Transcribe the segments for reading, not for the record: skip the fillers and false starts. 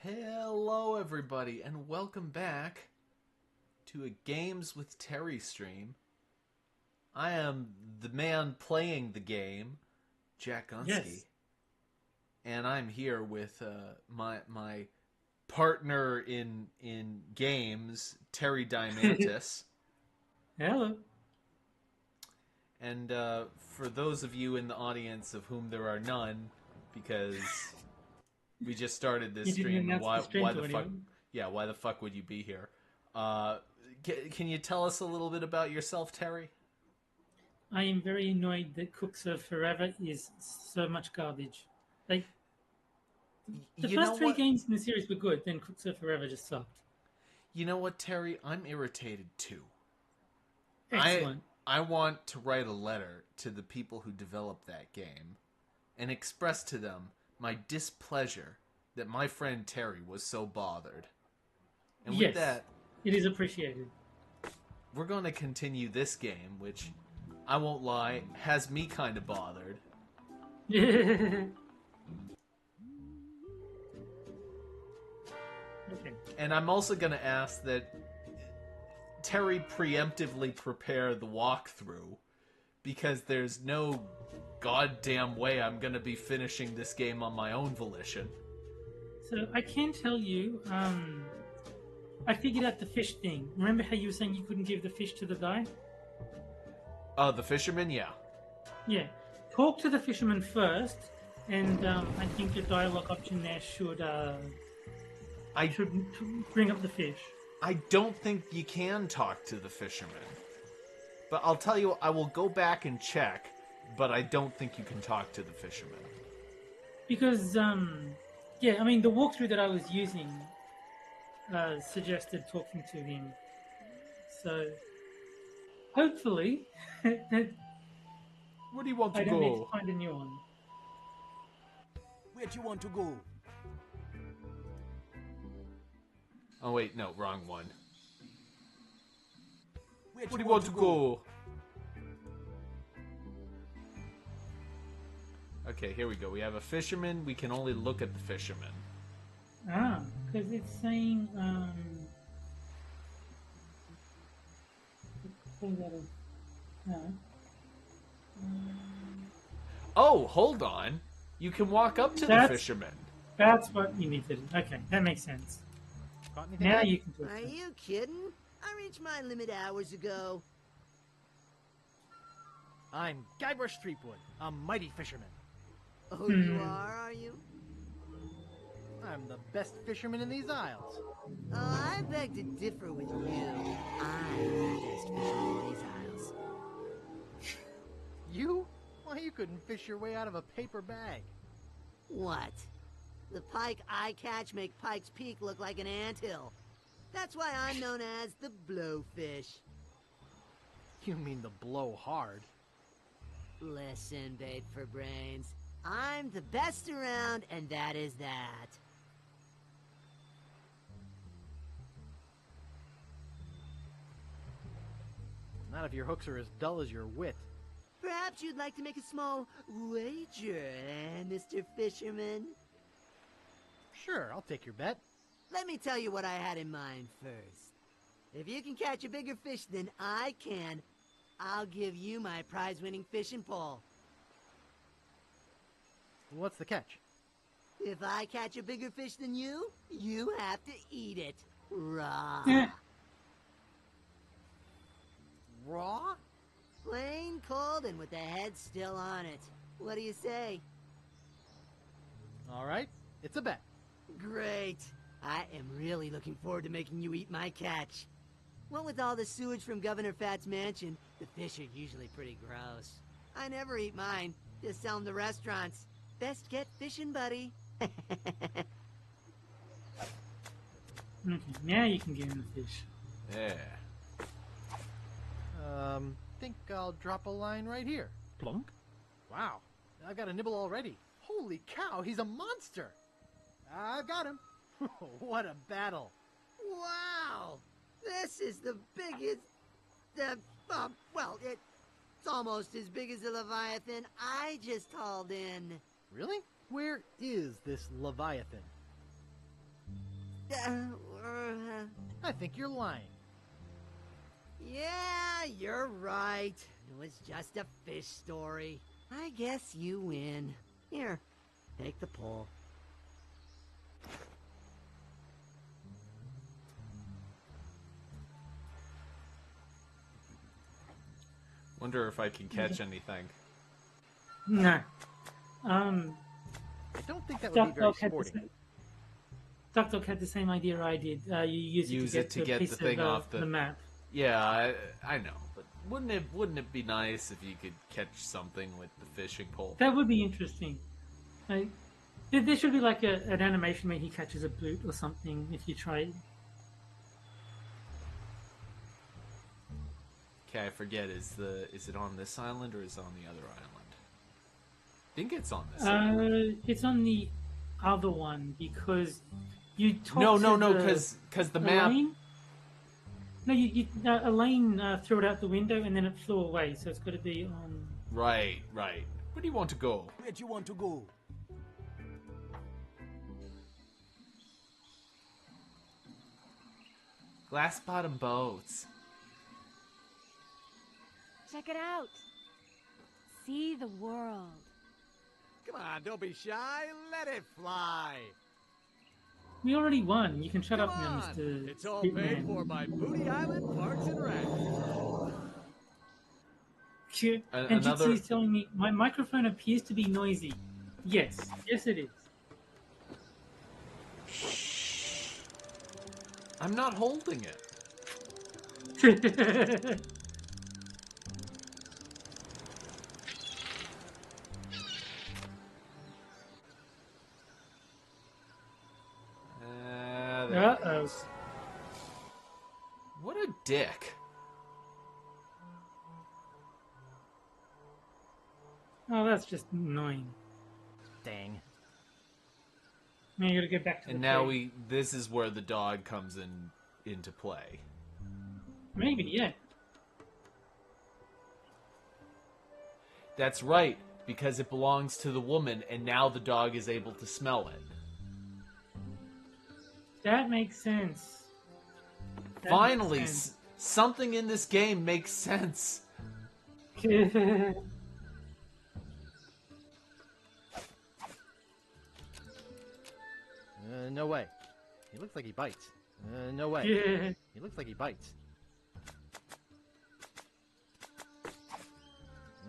Hello, everybody, and welcome back to a Games with Terry stream. I am the man playing the game, Jack Gunsky, Yes. and I'm here with my partner in games, Terry Diamantis. Hello. And for those of you in the audience of whom there are none, because we just started this You didn't stream, and announce the stream why to the fuck? anyone. Yeah, why the fuck would you be here? Can you tell us a little bit about yourself, Terry? I am very annoyed that Cook Serve Forever is so much garbage. Like, the You know first three what? games in the series were good, then Cook Serve Forever just sucked. You know what, Terry? I'm irritated too. I Excellent. I want to write a letter to the people who developed that game and express to them my displeasure that my friend Terry was so bothered. And with Yes, that, it is appreciated. we're going to continue this game, which, I won't lie, has me kind of bothered. Okay. And I'm also going to ask that Terry preemptively prepare the walkthrough, because there's no goddamn way I'm going to be finishing this game on my own volition. So I can tell you, I figured out the fish thing. Remember how you were saying you couldn't give the fish to the guy? Oh, the fisherman? Yeah. Yeah. Talk to the fisherman first, and I think the dialogue option there should I bring up the fish. I don't think you can talk to the fisherman. But I'll tell you, I will go back and check, but I don't think you can talk to the fisherman. Because, yeah, I mean, the walkthrough that I was using suggested talking to him. So, hopefully, I Where do you want to don't need to go? find a new one. Where'd you want to go? Oh wait, no, wrong one. Where'd Where do you want to go? Okay, here we go. We have a fisherman. We can only look at the fisherman. Ah, because it's saying, pull that up. No. Oh, hold on. You can walk up to the That's- fisherman. That's what you need to do. Okay, that makes sense. Got anything Now yet? you can talk to Are him. you kidding? I reached my limit hours ago. I'm Guybrush Threepwood, a mighty fisherman. Oh, you are you? I'm the best fisherman in these isles. Oh, I beg to differ with you. I'm the best fisherman in these isles. You? Why, you couldn't fish your way out of a paper bag. What? The pike I catch make Pike's Peak look like an anthill. That's why I'm known as the blowfish. You mean the blow hard. Listen, bait for brains. I'm the best around, and that is that. Not if your hooks are as dull as your wit. Perhaps you'd like to make a small wager, Mr. Fisherman? Sure, I'll take your bet. Let me tell you what I had in mind first. If you can catch a bigger fish than I can, I'll give you my prize-winning fishing pole. What's the catch? If I catch a bigger fish than you, you have to eat it raw. Raw? Plain cold and with the head still on it. What do you say? All right, it's a bet. Great. I am really looking forward to making you eat my catch. What with all the sewage from Governor Fat's mansion, the fish are usually pretty gross. I never eat mine, just sell them to restaurants. Best get fishing, buddy. Okay, now you can give him the fish. Yeah. Think I'll drop a line right here. Plonk. Wow, I've got a nibble already. Holy cow, he's a monster! I've got him. What a battle. Wow! This is the biggest... well, it's almost as big as the Leviathan I just hauled in. Really? Where is this Leviathan? I think you're lying. Yeah, you're right. It was just a fish story. I guess you win. Here, take the pole. Wonder if I can catch anything. No. I don't think that would be very Duck had the sporting. Duck Dog had the same idea I did. You use it to get, the piece thing of, off the map. Yeah, I know, but wouldn't it be nice if you could catch something with the fishing pole? That would be interesting. Like, there should be like an animation where he catches a boot or something if you try it. Okay, I forget. Is it on this island or is it on the other island? I think it's on this island. It's on the other one because you talk No, to because the map. Elaine? No, Elaine threw it out the window and then it flew away, so it's got to be on. Right. Where do you want to go? Where do you want to go? Glass bottom boats. Check it out. See the world. Come on, don't be shy. Let it fly. We already won. You can shut Come up now, on. Mr. It's all Hitman. paid for by Booty Island Parks and Rec. And Another- Jitsu is telling me my microphone appears to be noisy. Yes, it is. I'm not holding it. There it Uh-oh. goes. What a dick. Oh, that's just annoying. Dang. Now you gotta go back to the And now cave. this is where the dog comes into play. Maybe, yeah. That's right, because it belongs to the woman, and now the dog is able to smell it. That makes sense. That Finally, makes something in this game makes sense. sense. No way. He looks like he bites. No way. Yeah. He looks like he bites.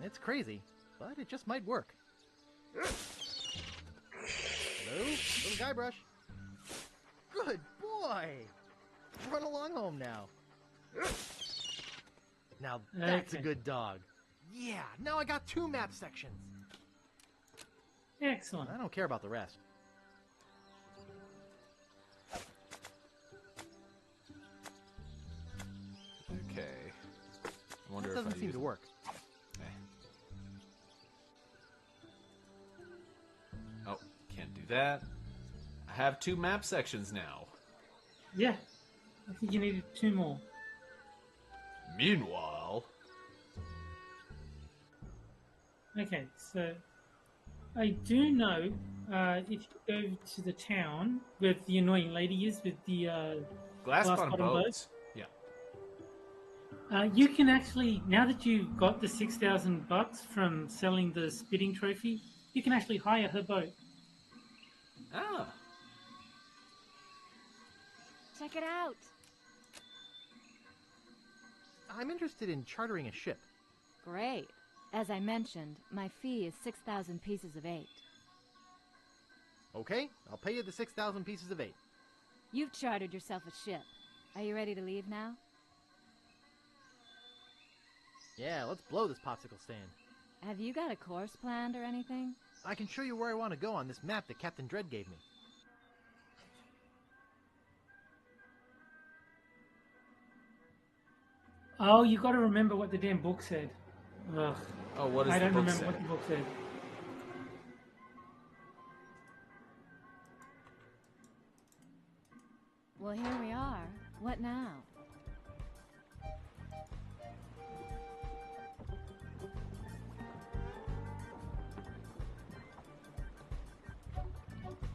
It's crazy, but it just might work. Hello? Little Guybrush. Good boy! Run along home now. Now that's a Okay. good dog. Yeah, now I got 2 map sections. Excellent. I don't care about the rest. Okay. I wonder That if I doesn't seem use to it. work. Oh, can't do that. I have 2 map sections now. Yeah. I think you needed 2 more. Meanwhile, Okay, so I do know if you go to the town where the annoying lady is with the glass Glass bottom bottom boats. Yeah. you can actually, now that you've got the $6,000 from selling the spitting trophy, you can actually hire her boat. Ah. Check it out. I'm interested in chartering a ship. Great. As I mentioned, my fee is 6,000 pieces of 8. Okay, I'll pay you the 6,000 pieces of 8. You've chartered yourself a ship. Are you ready to leave now? Yeah, let's blow this popsicle stand. Have you got a course planned or anything? I can show you where I want to go on this map that Captain Dread gave me. Oh, you got to remember what the damn book said. Ugh. Oh, what does I the don't book remember say? what the book said. Well, here we are. What now?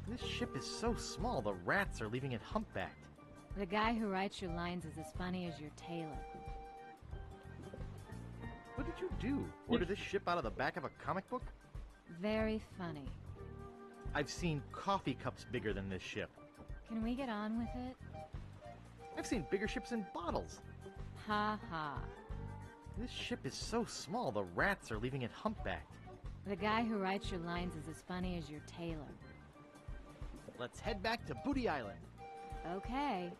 This This ship is so small, the rats are leaving it humpbacked. The guy who writes your lines is as funny as your tailor. What did you do? Order this ship out of the back of a comic book? Very funny. I've seen coffee cups bigger than this ship. Can we get on with it? I've seen bigger ships in bottles. Ha ha. This ship is so small, the rats are leaving it humpbacked. The guy who writes your lines is as funny as your tailor. Let's head back to Booty Island. Okay.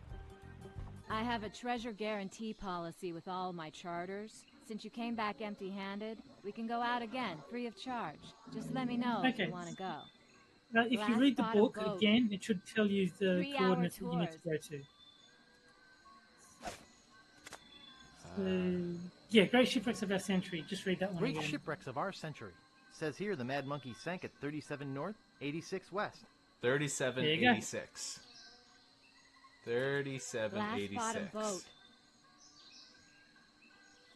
I have a treasure guarantee policy with all my charters. Since you came back empty-handed, we can go out again, free of charge. Just let me know if you want to go. If you Last read the spot of book boat. again, it should tell you the 3-hour coordinates that you need to go to. Yeah, Great Shipwrecks of Our Century. Just read that one Great again. Shipwrecks of Our Century. Says here the Mad Monkey sank at 37 north, 86 west. 3786. Last spot 3786. of boat.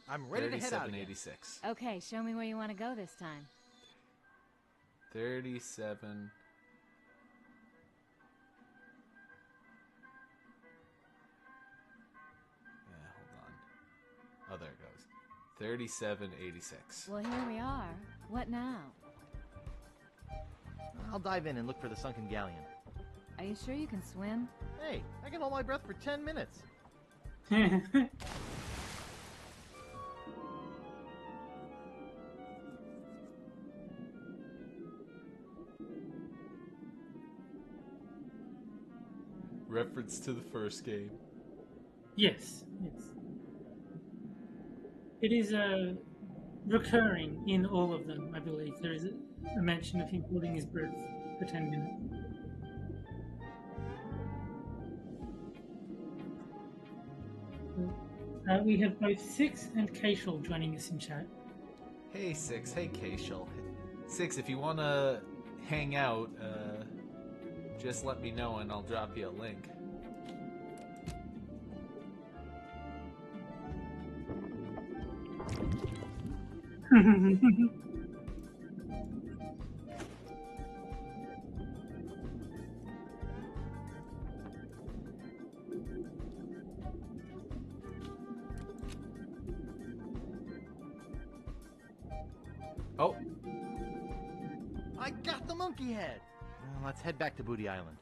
I'm ready to head out again. 3786. Okay, show me where you want to go this time. 37. Yeah, hold on. Oh, there it goes. 3786. Well, here we are. What now? I'll dive in and look for the sunken galleon. Are you sure you can swim? Hey, I can hold my breath for 10 minutes. Reference to the first game. Yes, yes. It is recurring in all of them, I believe. There is a mention of him holding his breath for 10 minutes. We have both Six and Keishal joining us in chat. Hey, Six. Hey, Keishal. Six, if you want to hang out, just let me know and I'll drop you a link. Oh, I got the monkey head! Let's head back to Booty Island.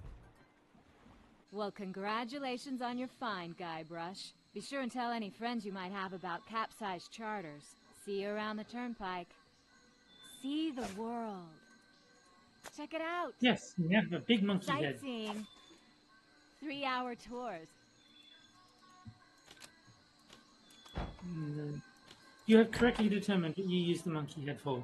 Well, congratulations on your find, Guybrush. Be sure and tell any friends you might have about capsized charters. See you around the turnpike. See the world. Check it out. Yes, we have a big monkey head. Sightseeing. 3-hour tours. And, you have correctly determined what you use the monkey head for.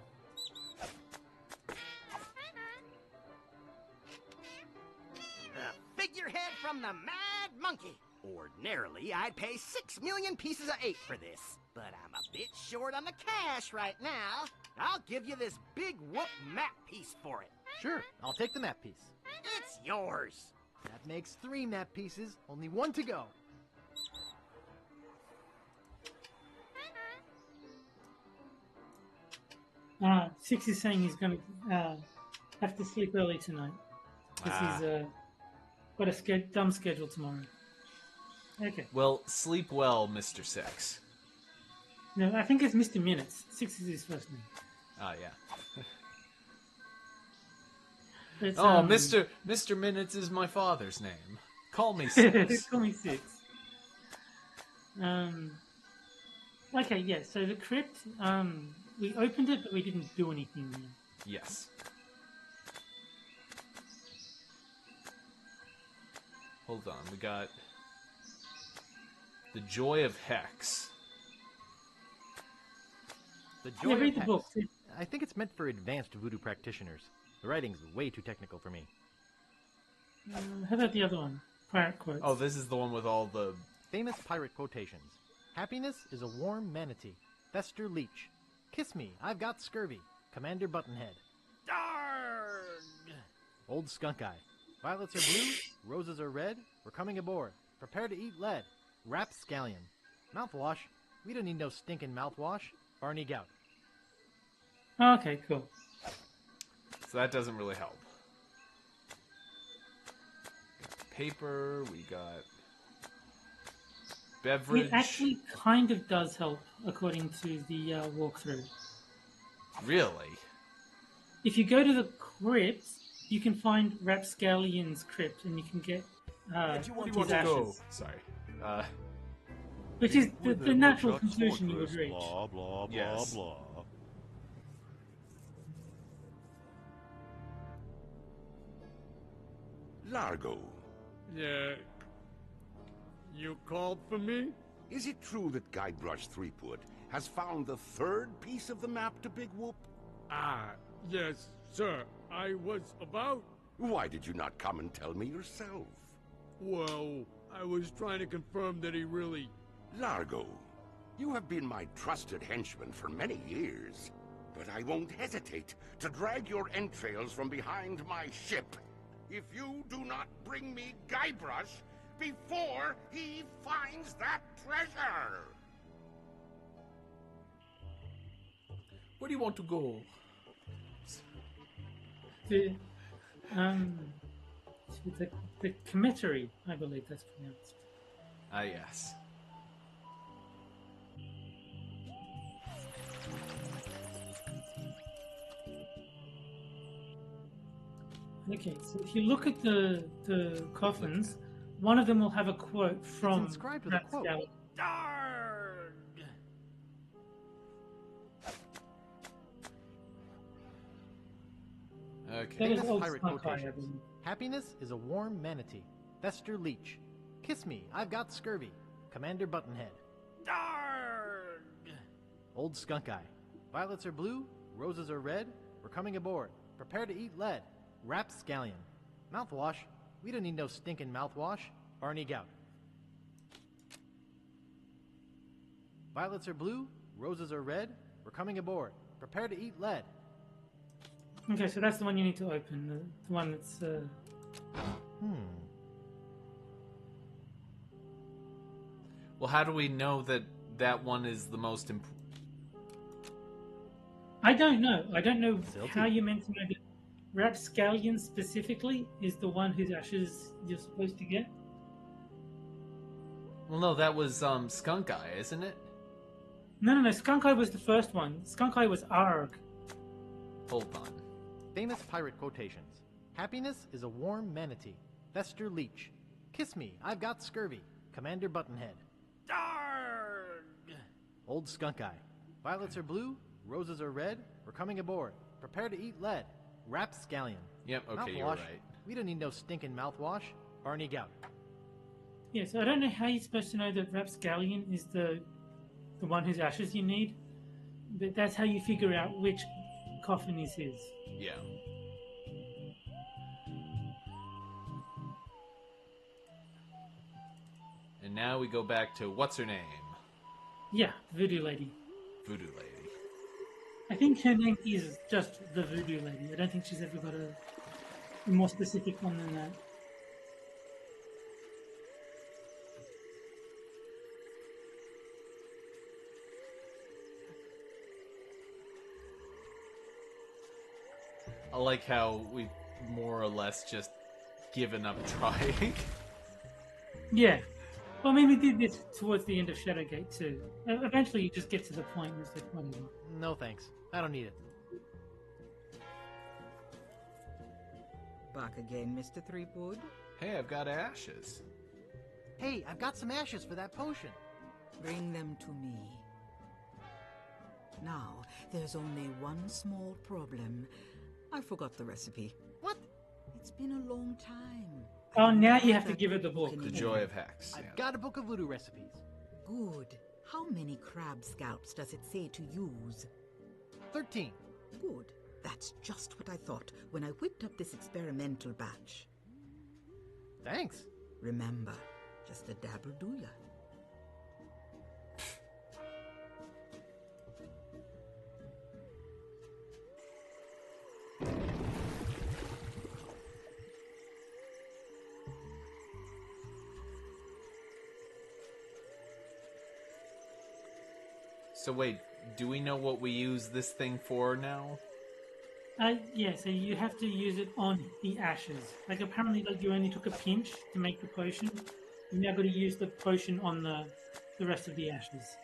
The figurehead from the Mad Monkey. Ordinarily, I'd pay 6 million pieces of 8 for this. But I'm a bit short on the cash right now. I'll give you this big whoop map piece for it. Sure, I'll take the map piece. It's yours. That makes 3 map pieces, only 1 to go. Six is saying he's going to have to sleep early tonight because he's got a dumb schedule tomorrow. Okay. well, sleep well, Mr. Six. No, I think it's Mr. Minutes. Six is his first name. Oh, yeah. It's, Oh, Mr. Minutes is my father's name. Call me Six. Call me Six. Okay, yeah. So the crypt, we opened it, but we didn't do anything there. Yes. Hold on, we got The Joy of Hex. The Joy Yeah, of read the Hex. book. I think it's meant for advanced voodoo practitioners. The writing's way too technical for me. How about the other one? Pirate quotes. Oh, this is the one with all the... Famous pirate quotations. Happiness is a warm manatee. Fester Leech. Kiss me, I've got scurvy. Commander Buttonhead. Darg! Old Skunk Eye. Violets are blue, roses are red. We're coming aboard. Prepare to eat lead. Rapscallion. Mouthwash. We don't need no stinking mouthwash. Barney Gout. Okay, cool. So that doesn't really help. paper. We got beverage. It actually kind of does help, according to the walkthrough. Really? If you go to the crypt, you can find Rapscallion's crypt, and you can get Where do you want his to go? ashes. Sorry. Which is the With them natural Dutch conclusion you would fortress, reach. Blah, blah, blah, Yes. blah. Largo, Yeah. You called for me? is it true that Guybrush Threepwood has found the third piece of the map to Big Whoop? Ah, yes, sir. I was about... Why did you not come and tell me yourself? Well, I was trying to confirm that he really... Largo, you have been my trusted henchman for many years, but I won't hesitate to drag your entrails from behind my ship if you do not bring me Guybrush before he finds that treasure! Where do you want to go? The the commissary, I believe that's pronounced. Ah, yes. Okay, so if you look at the coffins, one of them will have a quote from inscribed with a quote. Rapscallion. Darg! Okay. That is Famous old pirate Snuck Eye, I quotations. believe. Happiness is a warm manatee. Thester Leech. Kiss me, I've got scurvy. Commander Buttonhead. Darg! Old Skunk Eye. Violets are blue, roses are red. We're coming aboard. Prepare to eat lead. Rapscallion. Mouthwash. We don't need no stinking mouthwash. Arnie Gout. Violets are blue, roses are red. We're coming aboard. Prepare to eat lead. Okay, so that's the one you need to open. The one that's Well, how do we know that that one is the most important? I don't know. I don't know Silty. how you're meant to know that Rapscallion specifically is the one whose ashes you're supposed to get. Well, no, that was Skunk Eye, isn't it? No. Skunk Eye was the first one. Skunk Eye was Arg. Hold on. Famous pirate quotations. Happiness is a warm manatee. Thester Leech. Kiss me, I've got scurvy. Commander Buttonhead. Darg! Old Skunk Eye. Violets are blue, roses are red. We're coming aboard. Prepare to eat lead. Rapscallion. Yep, okay, Mouthwash. you're right. We don't need no stinking mouthwash. Arnie Gout. Yeah, so I don't know how you're supposed to know that Rapscallion is the one whose ashes you need, but that's how you figure out which coffin is his. Yeah. And now we go back to what's her name? Yeah, Voodoo Lady. Voodoo Lady. I think her name is just the Voodoo Lady. I don't think she's ever got a more specific one than that. I like how we've more or less just given up trying. Yeah. Well, I mean, we did this towards the end of Shadowgate too. Eventually, you just get to the point where it's like, whatever. No thanks. I don't need it. Back again, Mr. Threepwood? Hey, I've got ashes. Hey, I've got some ashes for that potion. Bring them to me. Now, there's only one small problem. I forgot the recipe. What? It's been a long time. Oh, now you have to give her the book. The Joy of Hex. I've yeah. got a book of voodoo recipes. Good. How many crab scalps does it say to use? 13. Good. That's just what I thought when I whipped up this experimental batch. Thanks. Remember, just a dabble, do ya? So wait, do we know what we use this thing for now? Yeah, so you have to use it on the ashes. Like apparently, like you only took a pinch to make the potion. You now got to use the potion on the rest of the ashes.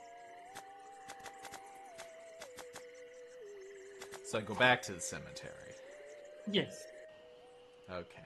So I go back to the cemetery. Yes. Okay.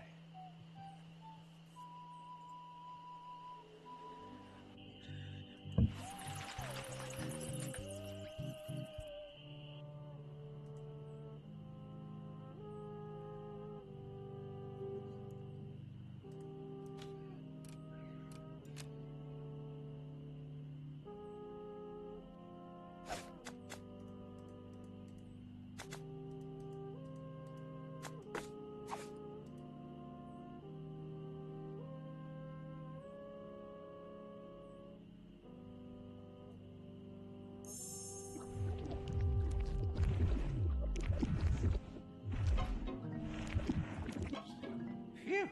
Phew,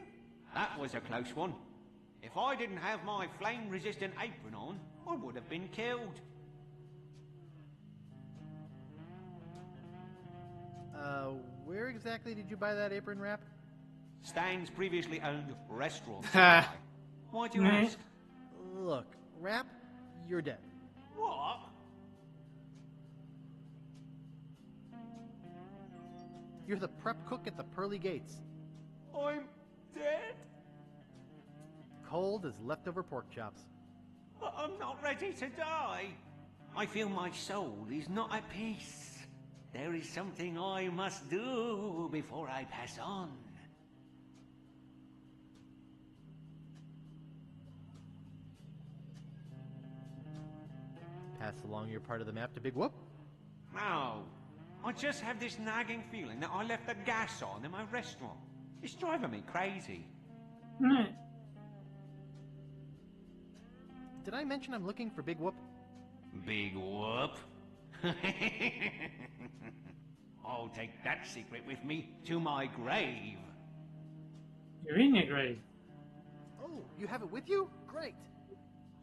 that was a close one. If I didn't have my flame-resistant apron on, I would have been killed. Where exactly did you buy that apron wrap? Stan's previously owned restaurant. Ha. Why do you ask? Look, Wrap, you're dead. What? You're the prep cook at the Pearly Gates. I'm dead? Cold as leftover pork chops. I'm not ready to die. I feel my soul is not at peace. There is something I must do before I pass on. Pass along your part of the map to Big Whoop. No, I just have this nagging feeling that I left the gas on in my restaurant. It's driving me crazy. Right. Did I mention I'm looking for Big Whoop? Big whoop. I'll take that secret with me to my grave. You're in your grave. Oh, you have it with you? Great.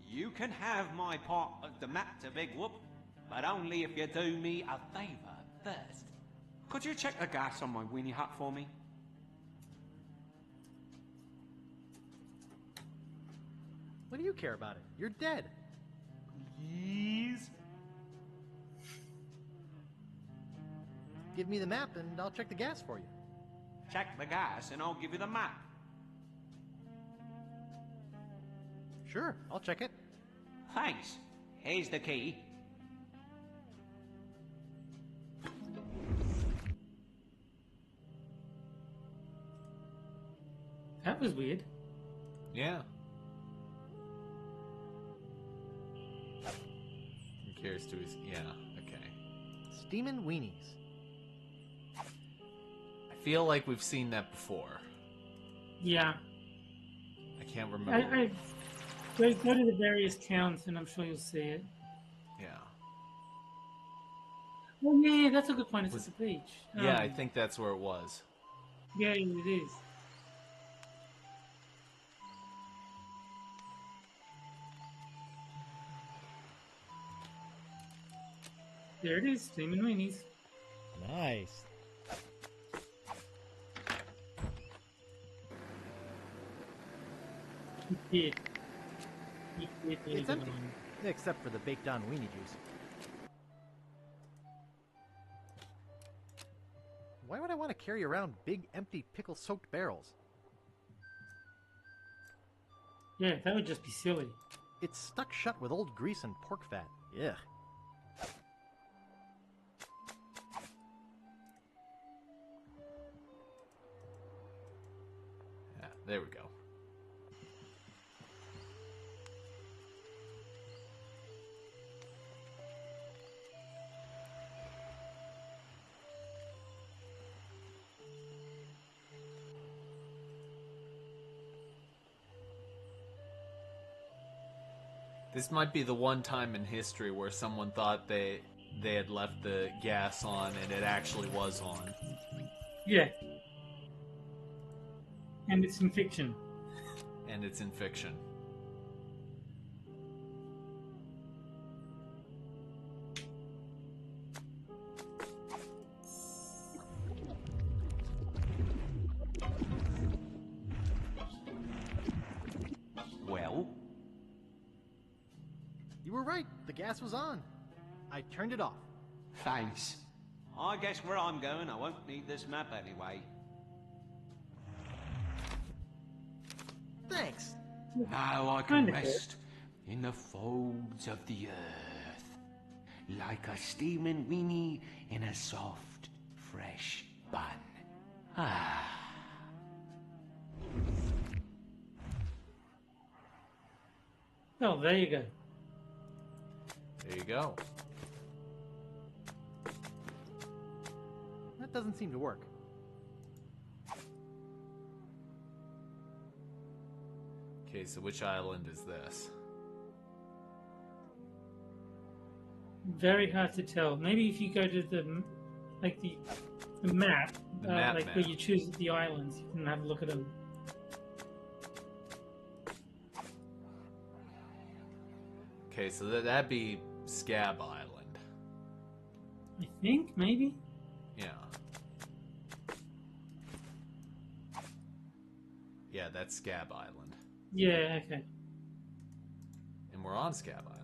You can have my part of the map to Big Whoop, but only if you do me a favor first. Could you check the gas on my weenie hut for me? What do you care about it? You're dead. Please? Give me the map and I'll check the gas for you. Check the gas and I'll give you the map. Sure, I'll check it. Thanks. Here's the key. That was weird. Yeah. I'm curious to his... Yeah, okay. Steamin' weenies. I feel like we've seen that before. Yeah. I can't remember. I go to the various towns and I'm sure you'll see it. Yeah. Oh yeah, that's a good point. It's at the beach. Yeah, I think that's where it was. Yeah, it is. There it is, steaming weenies. Nice. He did. It's empty, except for the baked on weenie juice. Why would I want to carry around big, empty, pickle-soaked barrels? Yeah, that would just be silly. It's stuck shut with old grease and pork fat. Ugh. Yeah, there we go. This might be the one time in history where someone thought they had left the gas on and it actually was on. Yeah. And it's in fiction. And it's in fiction. You were right. The gas was on. I turned it off. Thanks. I guess where I'm going, I won't need this map anyway. Thanks. Now I can rest in the folds of the earth, like a steaming weenie in a soft, fresh bun. Ah. Oh, there you go. There you go. That doesn't seem to work. Okay, so which island is this? Very hard to tell. Maybe if you go to the map, The map like map. where you choose the islands, you can have a look at them. Okay, so that'd be Scab Island. I think maybe. Yeah. Yeah, that's Scab Island. Yeah. Okay. And we're on Scab Island.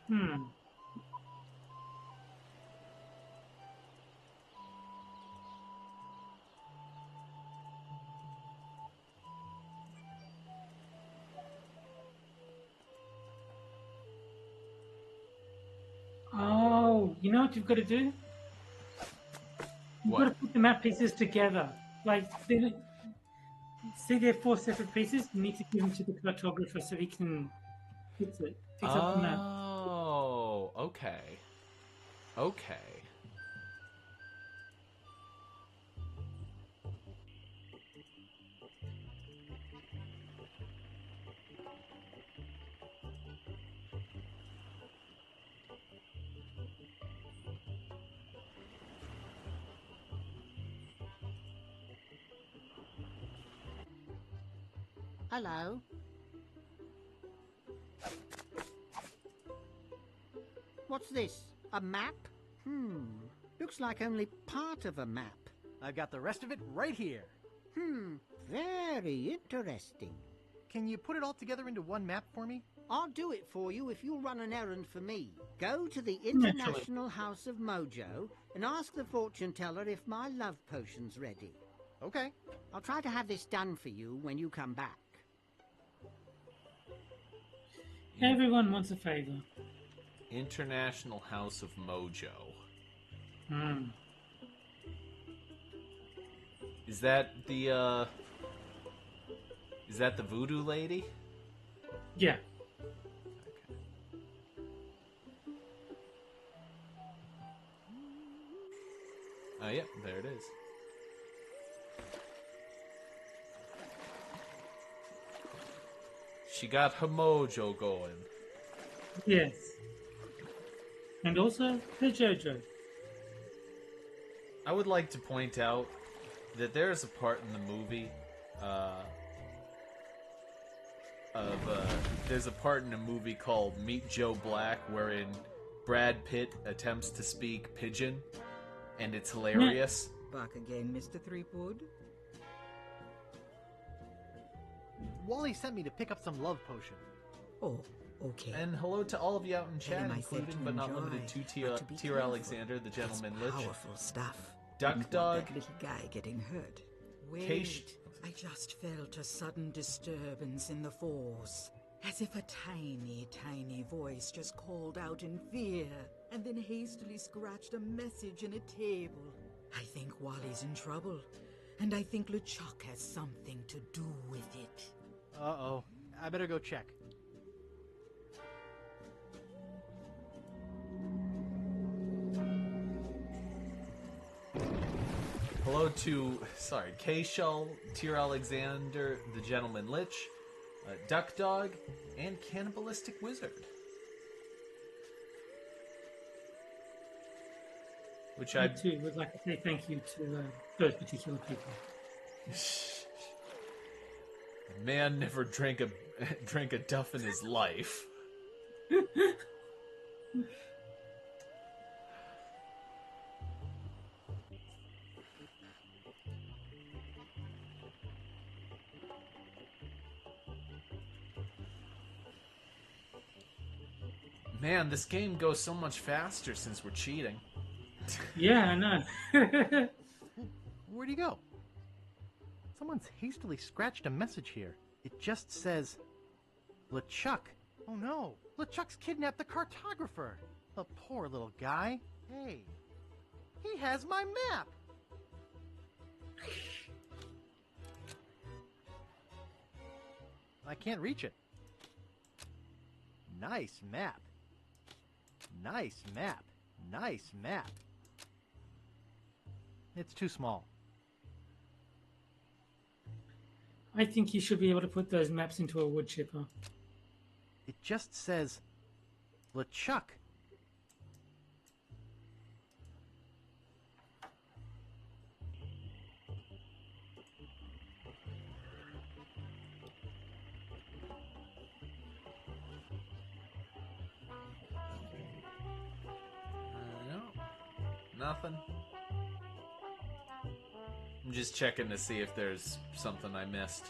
Hmm. Oh, you know what you've got to do? You've got to put the map pieces together. Like, see, they're 4 separate pieces. You need to give them to the cartographer so he can fix up the map. Oh, okay. Okay. Hello. What's this? A map? Looks like only part of a map. I've got the rest of it right here. Very interesting. Can you put it all together into one map for me? I'll do it for you if you'll run an errand for me. Go to the International House of Mojo and ask the fortune teller if my love potion's ready. Okay. I'll try to have this done for you when you come back. Everyone wants a favor. International House of Mojo. Is that the voodoo lady? Yeah. Oh, yeah, there it is. She got her mojo going. Yes. And also the JoJo. I would like to point out that there's a part in the movie there's a part in a movie called Meet Joe Black wherein Brad Pitt attempts to speak Pidgin, and it's hilarious. Back again, Mr. Threepwood. Wally sent me to pick up some love potion. Oh, okay. And hello to all of you out in chat, Him I said including to but not enjoy, limited to but to be Tyr careful. Alexander, the Gentleman It's Lich, powerful stuff. Duck Didn't want Dog, that little guy getting hurt. Keish- Wait, I just felt a sudden disturbance in the force. As if a tiny, tiny voice just called out in fear and then hastily scratched a message in a table. I think Wally's in trouble, and I think LeChuck has something to do with it. Uh-oh. I better go check. hello to, K-Shell, Tyr Alexander, the Gentleman Lich, Duck Dog, and Cannibalistic Wizard. Which I I... too would like to say thank you to those particular people. Man never drank a duff in his life. Man, this game goes so much faster since we're cheating. Yeah, I know. Where'd he go? Someone's hastily scratched a message here. It just says, LeChuck. Oh no, LeChuck's kidnapped the cartographer. The poor little guy. Hey, he has my map. I can't reach it. Nice map. Nice map. Nice map. It's too small. I think you should be able to put those maps into a wood chipper. It just says LeChuck. No, nothing. I'm just checking to see if there's something I missed.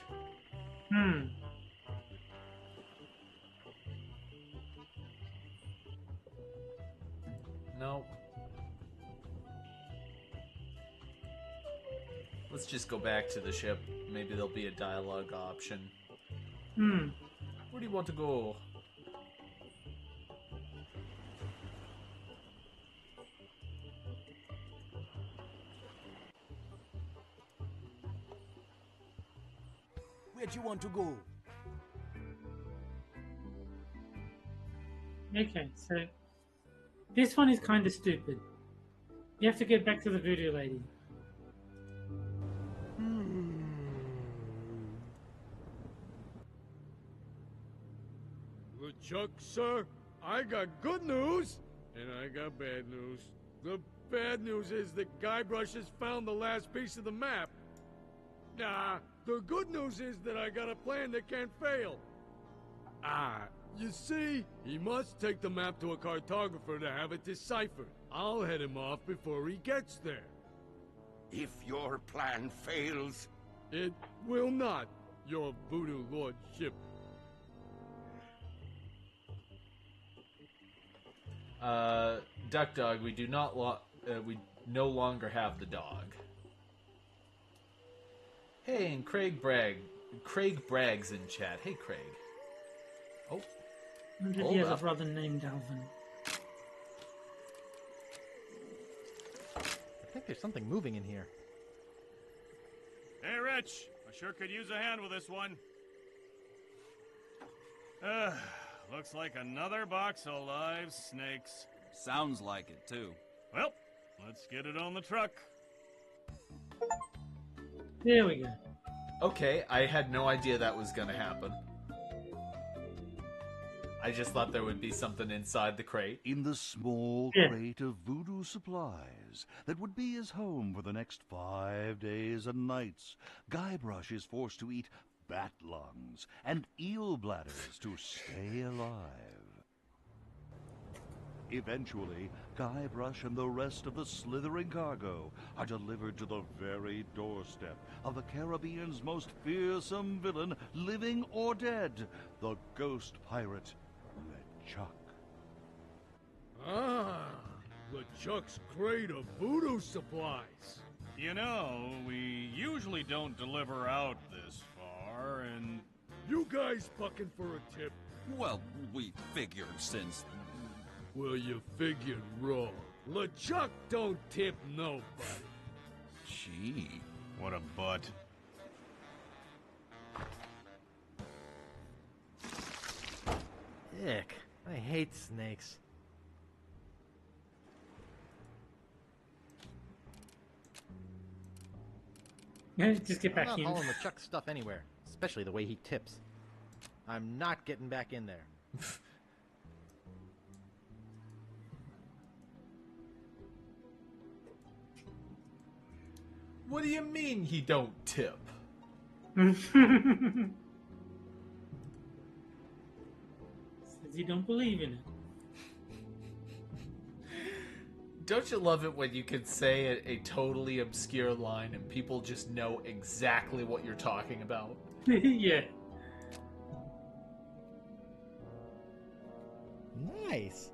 Nope. Let's just go back to the ship. Maybe there'll be a dialogue option. Where do you want to go? Where'd you want to go? Okay, so this one is kind of stupid. You have to get back to the voodoo lady. LeChuck, sir, I got good news, and I got bad news. The bad news is that Guybrush has found the last piece of the map. The good news is that I got a plan that can't fail. You see, he must take the map to a cartographer to have it deciphered. I'll head him off before he gets there. If your plan fails... It will not, your voodoo lordship. Duck Dog, we do not we no longer have the dog. Hey, and Craig Bragg's in chat. Hey, Craig. Oh. I wonder if he has a brother named Alvin. I think there's something moving in here. Hey, Rich. I sure could use a hand with this one. Looks like another box of live snakes. Sounds like it, too. Well, let's get it on the truck. There we go. Okay, I had no idea that was gonna happen. I just thought there would be something inside the crate. In the small crate of voodoo supplies that would be his home for the next 5 days and nights, Guybrush is forced to eat bat lungs and eel bladders to stay alive. Eventually, Guybrush and the rest of the slithering cargo are delivered to the very doorstep of the Caribbean's most fearsome villain, living or dead, the ghost pirate, LeChuck. LeChuck's crate of voodoo supplies. You know, we usually don't deliver out this far, and... You guys bucking for a tip? Well, we figured since... Well, you figured wrong. LeChuck don't tip nobody. Gee, what a butt. Ick. I hate snakes. Just get back in. I'm not hauling LeChuck stuff anywhere, especially the way he tips. I'm not getting back in there. What do you mean he don't tip? Says you don't believe in it. Don't you love it when you can say a totally obscure line and people just know exactly what you're talking about? Yeah. Nice.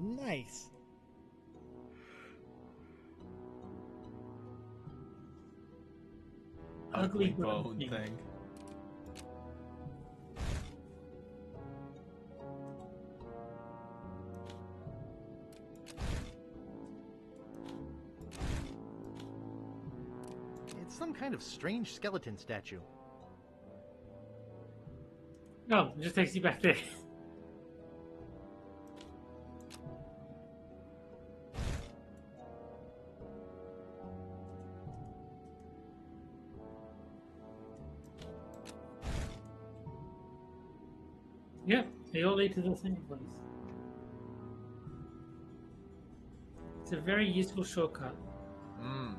Nice. Ugly bone thing. It's some kind of strange skeleton statue. Oh, it just takes you back there. Yep, they all lead to the same place. It's a very useful shortcut. Hmm.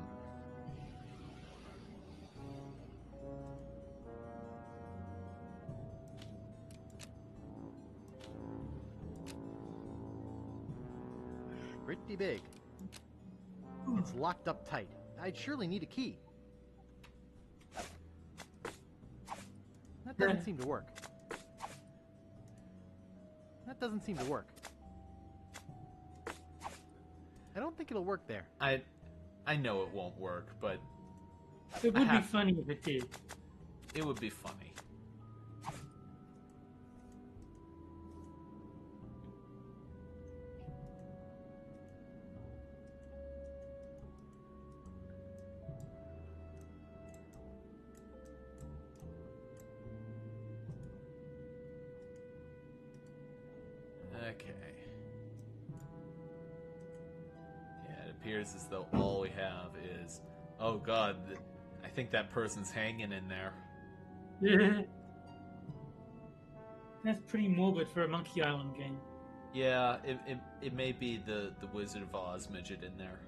Pretty big. It's locked up tight. I'd surely need a key. That doesn't seem to work. That doesn't seem to work. I don't think it'll work there. I know it won't work, but It would be funny if it did. it would be funny. Okay. Yeah, it appears as though all we have is... Oh god, I think that person's hanging in there. Yeah. That's pretty morbid for a Monkey Island game. Yeah, it may be the Wizard of Oz midget in there.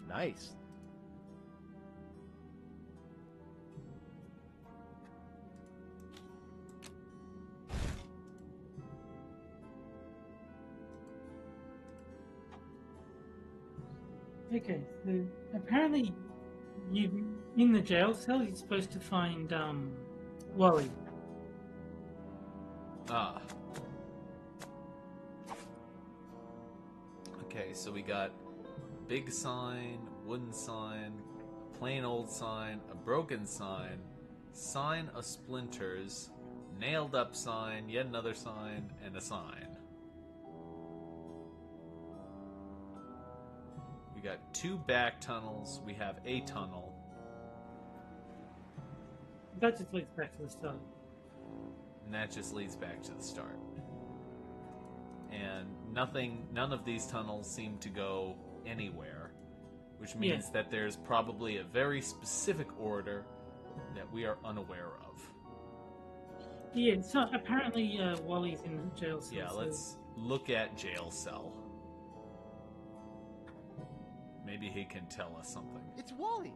Nice. Okay, so apparently you in the jail cell you're supposed to find Wally. Ah. Okay, so we got big sign, wooden sign, plain old sign, a broken sign, sign of splinters, nailed up sign, yet another sign, and a sign. We got 2 back tunnels, we have a tunnel. That just leads back to the start. And that just leads back to the start. And none of these tunnels seem to go anywhere, which means that there's probably a very specific order that we are unaware of. Yeah, so apparently Wally's in the jail cell. Yeah, let's look at jail cell. Maybe he can tell us something. It's Wally!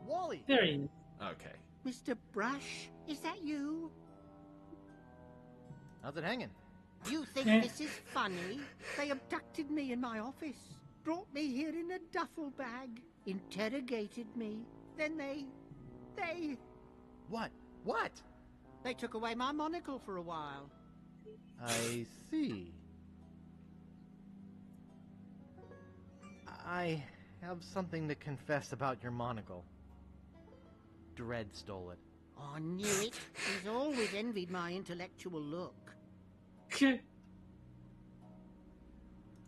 Wally! There he is. Okay. Mr. Brush, is that you? How's it hanging? You think this is funny? They abducted me in my office, brought me here in a duffel bag, interrogated me, then they... What? What? They took away my monocle for a while. I see. I have something to confess about your monocle. Dredd stole it. I knew it. He's always envied my intellectual look.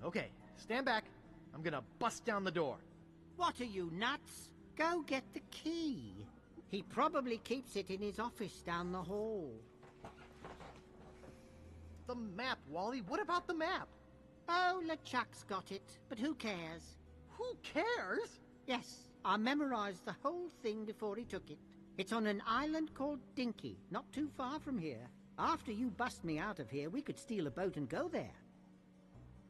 Okay, stand back. I'm gonna bust down the door. What are you, nuts? Go get the key. He probably keeps it in his office down the hall. The map, Wally. What about the map? Oh, LeChuck's got it, but who cares? Who cares? Yes, I memorized the whole thing before he took it. It's on an island called Dinky, not too far from here. After you bust me out of here, we could steal a boat and go there.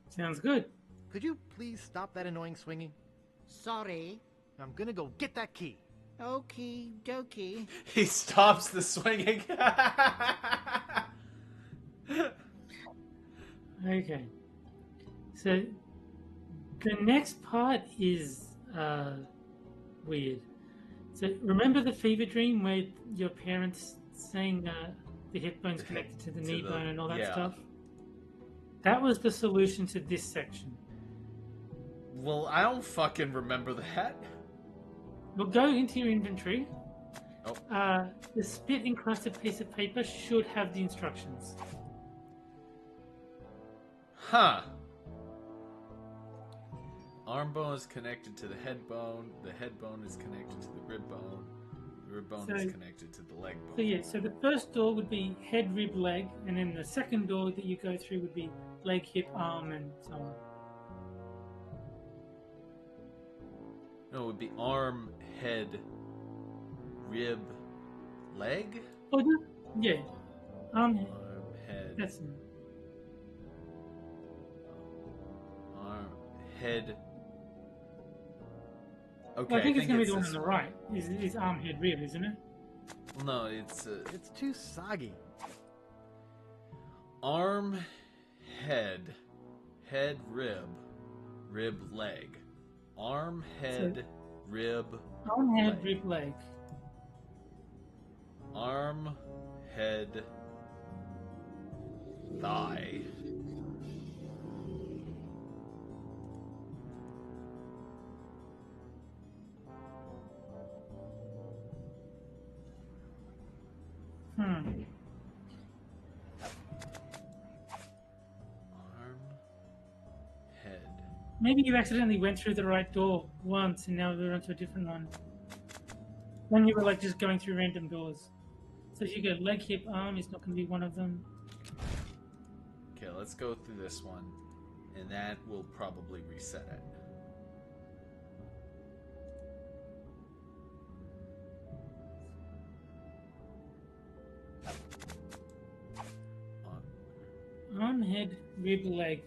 Sounds good. Could you please stop that annoying swinging? Sorry. I'm gonna go get that key. Okie dokie. He stops the swinging. Okay. So the next part is weird. So remember the fever dream where your parents saying the hip bone's connected to the knee bone and all that stuff? That was the solution to this section. Well, I don't fucking remember that. Well, go into your inventory. Oh. The spit encrusted piece of paper should have the instructions. Huh. Arm bone is connected to the head bone. The head bone is connected to the rib bone. The rib bone is connected to the leg bone. So yeah, so the first door would be head, rib, leg, and then the second door that you go through would be leg, hip, arm, and so on. No, it would be arm, head, rib, leg? Oh, yeah. Arm, head. That's it. Arm, head. Okay, Well, I think it's going to be the one this on the right. Is arm, head, rib, isn't it? Well, no, it's too soggy. Arm, head, head, rib, rib, leg. Arm, head, rib, Arm, head, leg. rib, leg. Arm, head, thigh. Hmm. Arm, head. Maybe you accidentally went through the right door once and now we're onto a different one. When you were like just going through random doors. So if you go leg, hip, arm, it's not going to be one of them. Okay, let's go through this one, and that will probably reset it. Arm, head, rib, leg.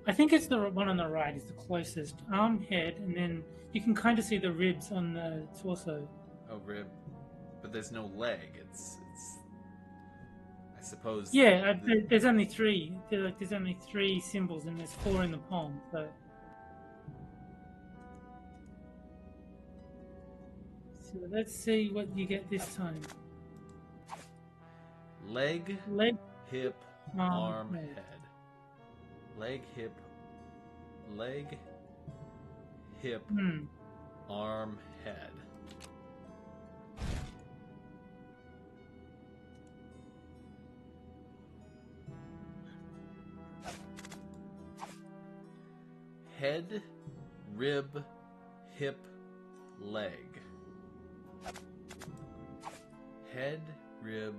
I think it's the one on the right is the closest. Arm, head, and then you can kind of see the ribs on the torso. Oh, rib. But there's no leg. It's I suppose... Yeah, there's only three. There's only three symbols, and there's four in the palm. So let's see what you get this time. Leg, hip, arm, head. Leg, hip, arm, head. Head, rib, hip, leg. Head, rib,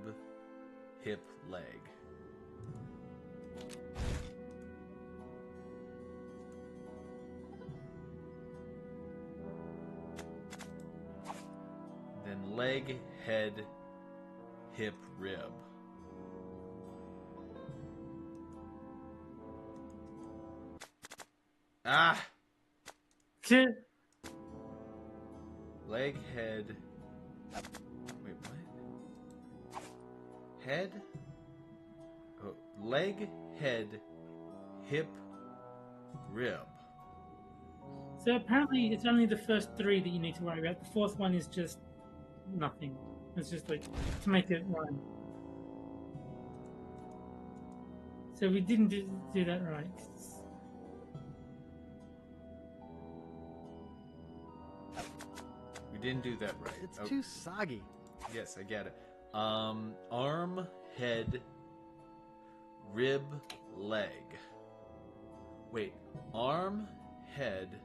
hip, leg. Then leg, head, hip, rib. Ah! Leg, head. Wait, what? Head? Oh, leg, head, hip, rib. So apparently it's only the first three that you need to worry about. The fourth one is just nothing. It's just like to make it rhyme. So we didn't do that right. We didn't do that right. It's too soggy. Yes, I get it. Arm, head, rib, leg. Wait, arm, head.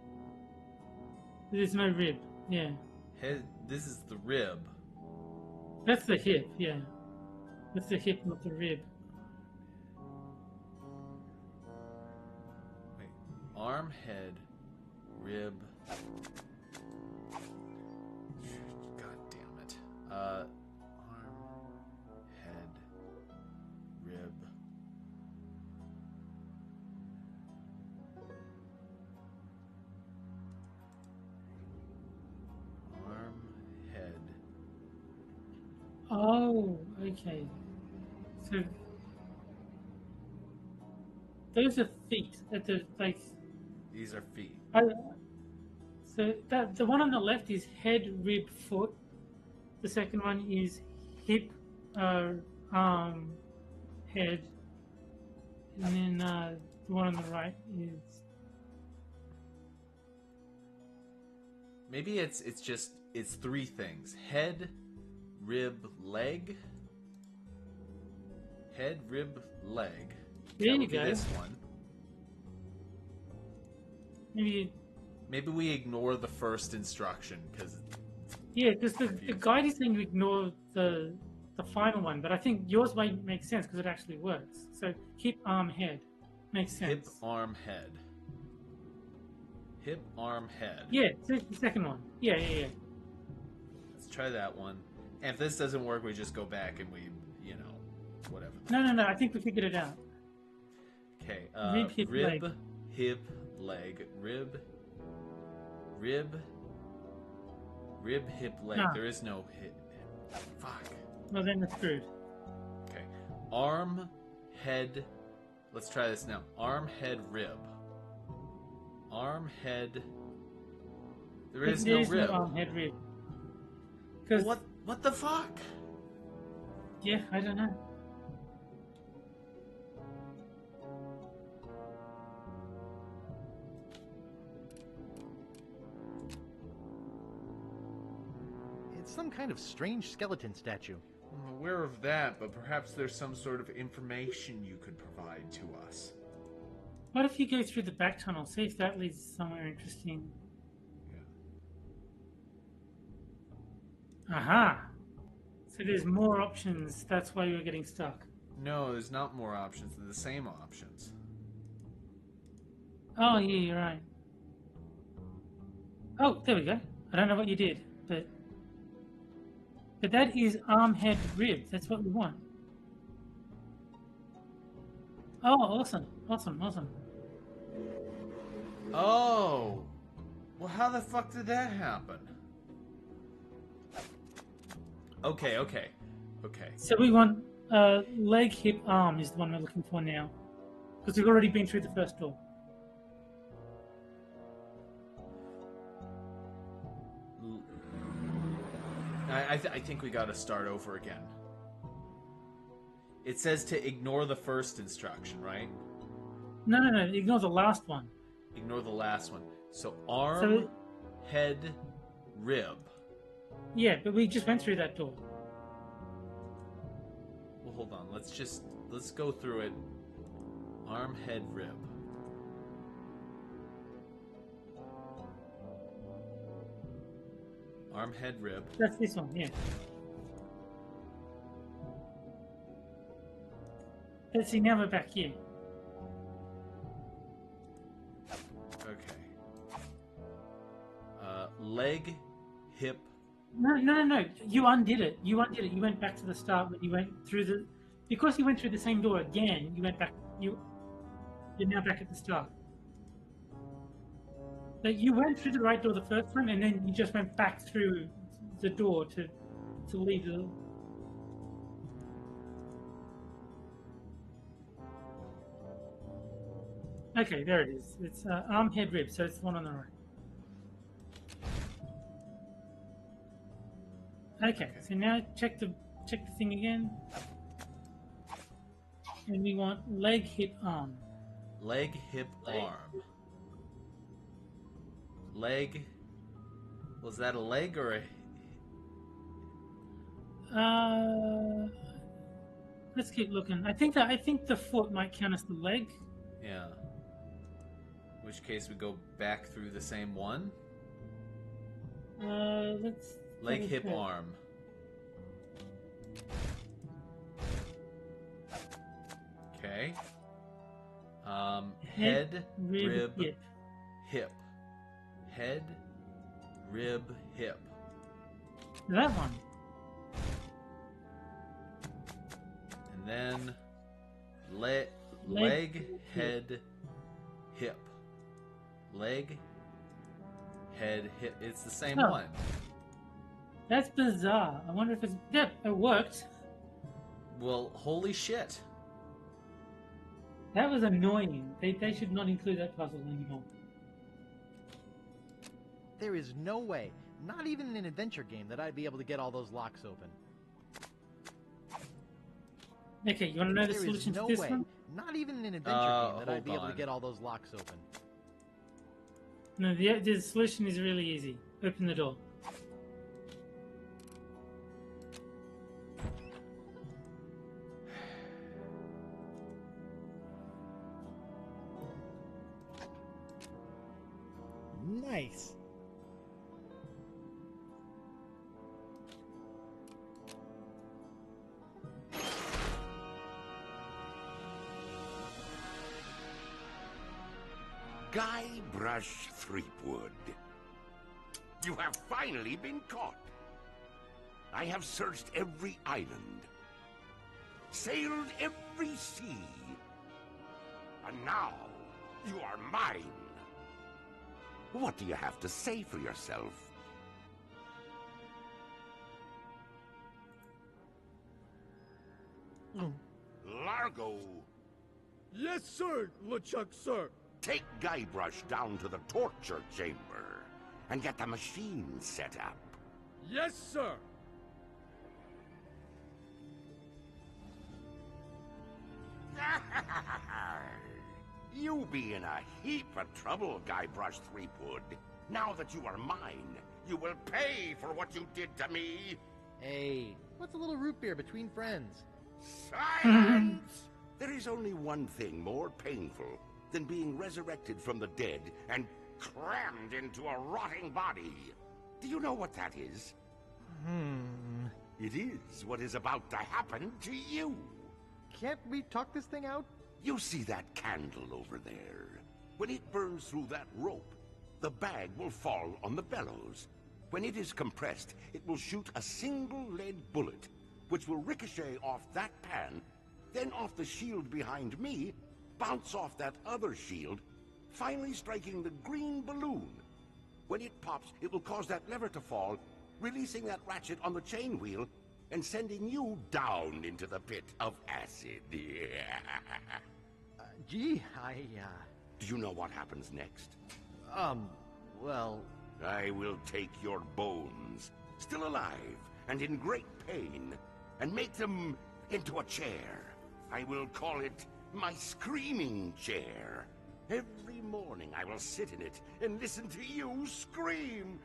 There's no rib. Yeah. Head. This is the rib. That's the hip. Yeah. That's the hip, not the rib. Wait, arm, head, rib. God damn it. Arm, head, rib. Arm, head. Oh, okay. So those are feet at the like. These are feet. So that the one on the left is head, rib, foot. The second one is hip, arm, head, and then the one on the right is. Maybe it's three things: head, rib, leg. Head, rib, leg. There That you would be go. this one. Maybe we ignore the first instruction because. Yeah, because the guide is saying you ignore the final one, but I think yours might make sense because it actually works. So hip, arm, head makes sense. Hip, arm, head. Hip, arm, head. Yeah, so it's the second one. Yeah. Let's try that one. And if this doesn't work, we just go back and we, whatever. No. I think we figured it out. Okay. Rib, hip, leg. Hip, leg. Rib, hip, leg. Ah. There is no hip. Fuck. Well, then it's screwed. Okay. Arm, head. Let's try this now. Arm, head, rib. Arm, head. There is no rib. No arm, head, rib. What the fuck? Yeah, I don't know. It's some kind of strange skeleton statue. I'm aware of that, but perhaps there's some sort of information you could provide to us. What if you go through the back tunnel? See if that leads somewhere interesting. Yeah. Aha! So there's more options. That's why you're getting stuck. No, there's not more options. They're the same options. Oh, yeah, you're right. Oh, there we go. I don't know what you did, but that is arm, head, rib. That's what we want. Oh, awesome. Oh! Well, how the fuck did that happen? Okay. So we want leg, hip, arm is the one we're looking for now. Because we've already been through the first door. I think we gotta start over again. It says to ignore the first instruction, right? No. Ignore the last one. Ignore the last one. So arm, head, rib. Yeah, but we just went through that door. Well, hold on. Let's go through it. Arm, head, rib. Arm, head, rib. That's this one, yeah. Let's see, now we're back here. Okay. Leg, hip. No. You undid it. You went back to the start when you went through the... Because you went through the same door again, you went back... You're now back at the start. Like, you went through the right door the first time, and then you just went back through the door to leave the... Okay, there it is. It's arm, head, rib, so it's the one on the right. Okay, so now check the thing again. And we want leg, hip, arm. Leg, hip, arm. Leg. Was that a leg or a... Let's keep looking. I think the foot might count as the leg. Yeah. In which case we go back through the same one. Let's... Leg, hip, arm. Okay. Head, rib, hip. head, rib, hip. That one. And then leg, head, hip. Leg, head, hip. It's the same Oh. one. That's bizarre. I wonder if it's... Yep, it worked. Well, holy shit. That was annoying. They should not include that puzzle anymore. There is no way, not even in an adventure game, that I'd be able to get all those locks open. Okay, you want to know the There solution is no to this way, one? not even in an adventure game, that I'd hold be able on. to get all those locks open. No, the solution is really easy. Open the door. Nice. Guybrush Threepwood. You have finally been caught. I have searched every island, sailed every sea, and now you are mine. What do you have to say for yourself? Largo, Yes, sir, LeChuck, sir. take Guybrush down to the torture chamber and get the machine set up. Yes, sir. You be in a heap of trouble, Guybrush Threepwood. Now that you are mine, you will pay for what you did to me. Hey, what's a little root beer between friends? Silence! There is only one thing more painful than being resurrected from the dead and crammed into a rotting body. Do you know what that is? It is what is about to happen to you. Can't we talk this thing out? You see that candle over there? When it burns through that rope, the bag will fall on the bellows. When it is compressed, it will shoot a single lead bullet, which will ricochet off that pan, then off the shield behind me, bounce off that other shield, finally striking the green balloon. When it pops, it will cause that lever to fall, releasing that ratchet on the chain wheel, and sending you down into the pit of acid. Gee, Do you know what happens next? Well... I will take your bones, still alive and in great pain, and make them into a chair. I will call it my screaming chair. Every morning I will sit in it and listen to you scream.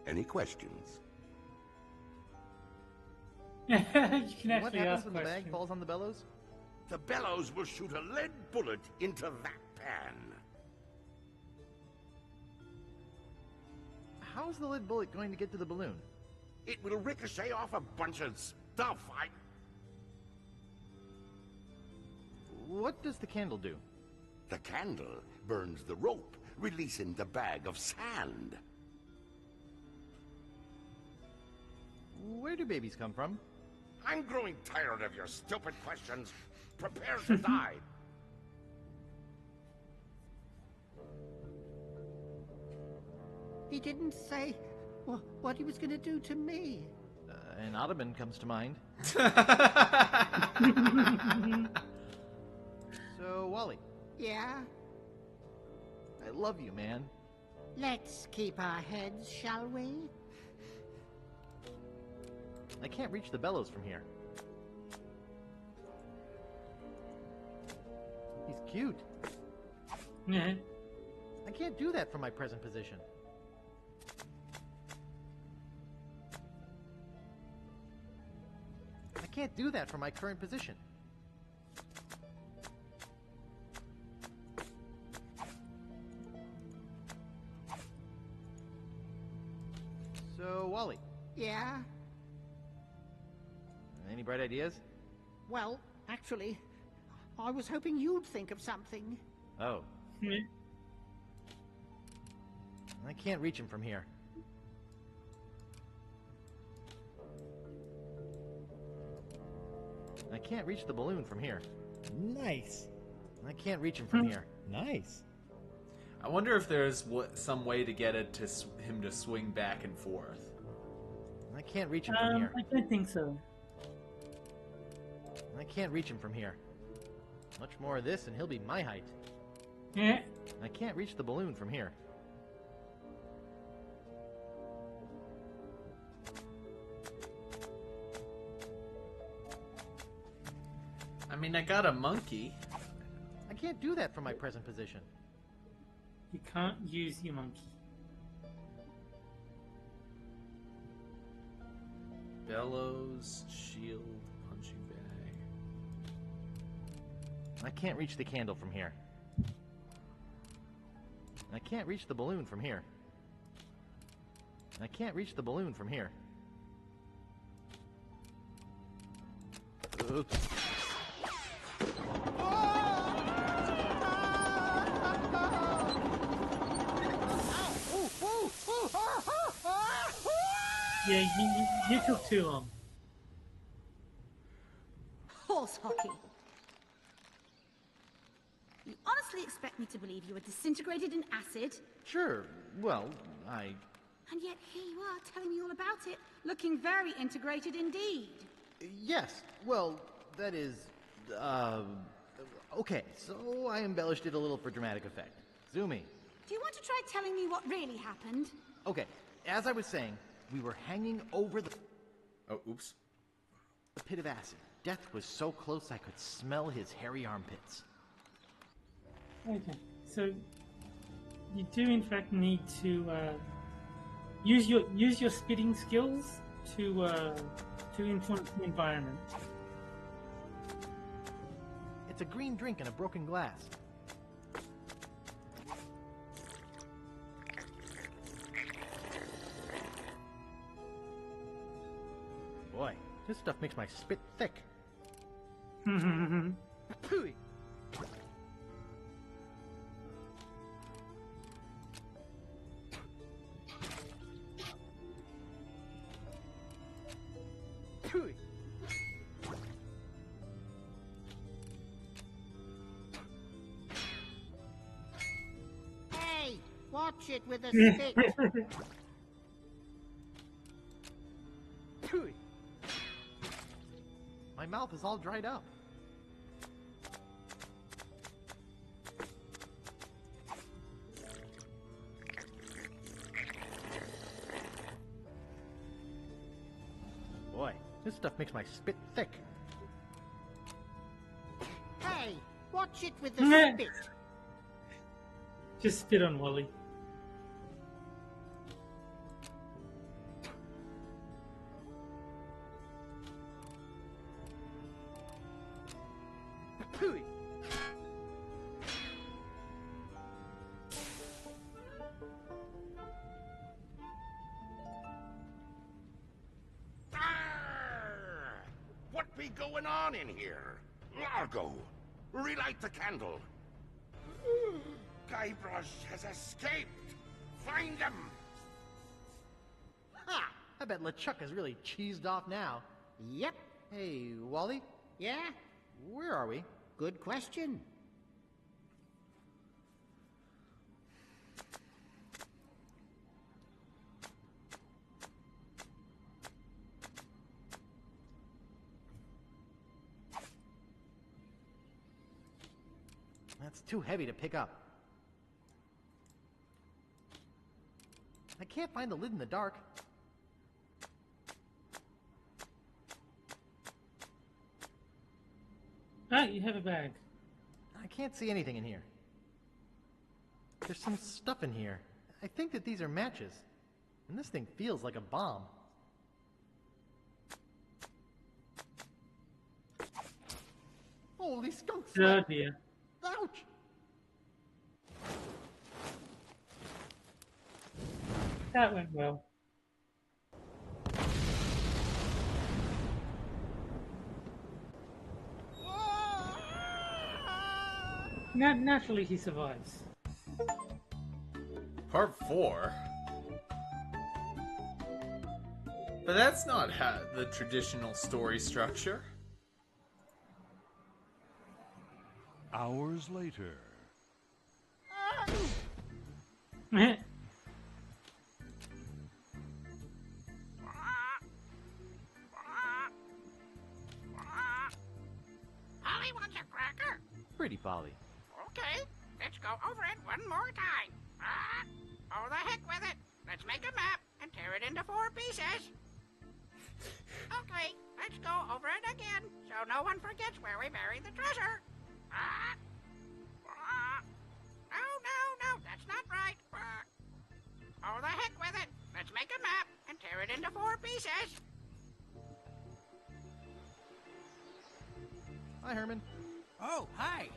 Any questions? You can actually What happens ask when the bag questions. falls on the bellows? The bellows will shoot a lead bullet into that pan. How's the lead bullet going to get to the balloon? It will ricochet off a bunch of stuff. What does the candle do? The candle burns the rope, releasing the bag of sand. Where do babies come from? I'm growing tired of your stupid questions. Prepare to die. He didn't say what he was going to do to me. An ottoman comes to mind. So, Wally, Yeah? I love you, man. Let's keep our heads, shall we? I can't reach the bellows from here. He's cute. Yeah. I can't do that from my present position. I can't do that from my current position. So, Wally, Yeah? any bright ideas? Well, actually, I was hoping you'd think of something. Oh. Yeah. I can't reach him from here. I can't reach the balloon from here. Nice. I can't reach him from here. Nice. I wonder if there's some way to get it to him to swing back and forth. I can't reach him from here. I don't think so. I can't reach him from here. Much more of this and he'll be my height. Yeah. I can't reach the balloon from here. I mean, I got a monkey. I can't do that from my present position. You can't use your monkey. Bellows, shield, punching bag. I can't reach the candle from here. I can't reach the balloon from here. I can't reach the balloon from here. Oops. Yeah, you took too long. Horse hockey. You honestly expect me to believe you were disintegrated in acid? Sure, well, And yet here you are telling me all about it, looking very integrated indeed. Yes, well, that is, okay, so I embellished it a little for dramatic effect. Zoomy. Do you want to try telling me what really happened? Okay, as I was saying, we were hanging over the... Oh, oops. The pit of acid. Death was so close I could smell his hairy armpits. Okay, so you do in fact need to use your spitting skills to influence the environment. It's a green drink in a broken glass. Boy, this stuff makes my spit thick. Pooey. Pooey. Hey, watch it with a stick. Pooey. My mouth is all dried up. Boy, this stuff makes my spit thick. Hey, watch it with the spit. Just spit on Wally. Pooey. What be going on in here? Largo, relight the candle. Guybrush has escaped. Find him. Ha! I bet LeChuck is really cheesed off now. Yep. Hey, Wally? Yeah? Where are we? Good question. That's too heavy to pick up. I can't find the lid in the dark. Ah, you have a bag. I can't see anything in here. There's some stuff in here. I think that these are matches. And this thing feels like a bomb. Holy skunk Oh slap. dear. Ouch! That went well. Naturally he survives. Part 4? But that's not the traditional story structure. Hours later. Polly wants a cracker. Pretty Polly. Okay, let's go over it one more time. Oh, the heck with it. Let's make a map and tear it into 4 pieces. Okay, let's go over it again so no one forgets where we buried the treasure. No, that's not right. Oh, the heck with it. Let's make a map and tear it into 4 pieces. Hi, Herman. Oh, hi.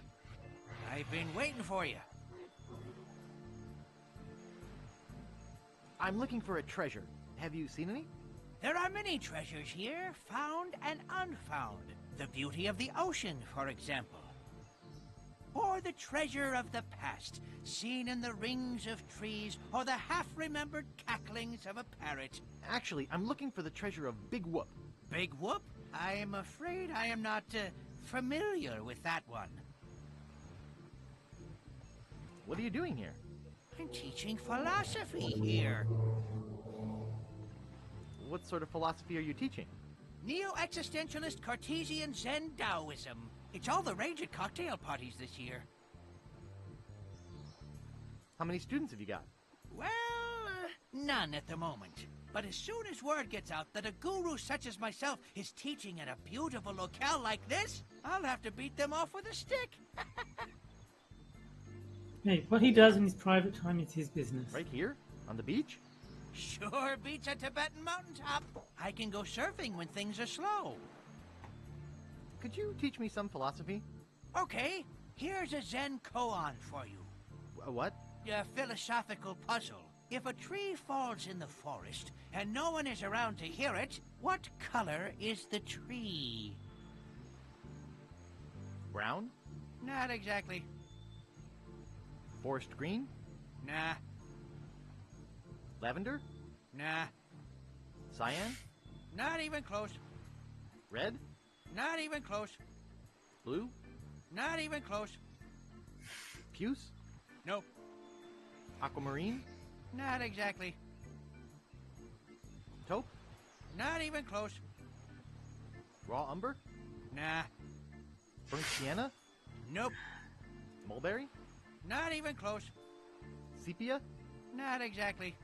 I've been waiting for you. I'm looking for a treasure. Have you seen any? There are many treasures here, found and unfound. The beauty of the ocean, for example. Or the treasure of the past, seen in the rings of trees or the half-remembered cacklings of a parrot. Actually, I'm looking for the treasure of Big Whoop. Big Whoop? I am afraid I am not familiar with that one. What are you doing here? I'm teaching philosophy here. What sort of philosophy are you teaching? Neo-existentialist Cartesian Zen Taoism. It's all the rage at cocktail parties this year. How many students have you got? Well, none at the moment. But as soon as word gets out that a guru such as myself is teaching at a beautiful locale like this, I'll have to beat them off with a stick. Hey, what he does in his private time is his business. Right here? On the beach? Sure beats a Tibetan mountaintop. I can go surfing when things are slow. Could you teach me some philosophy? Okay, here's a Zen koan for you. A what? A philosophical puzzle. If a tree falls in the forest and no one is around to hear it, what color is the tree? Brown? Not exactly. Forest green? Nah. Lavender? Nah. Cyan? Not even close. Red? Not even close. Blue? Not even close. Puce? Nope. Aquamarine? Not exactly. Taupe? Not even close. Raw umber? Nah. Burnt sienna? Nope. Mulberry? Not even close. Sepia? Not exactly.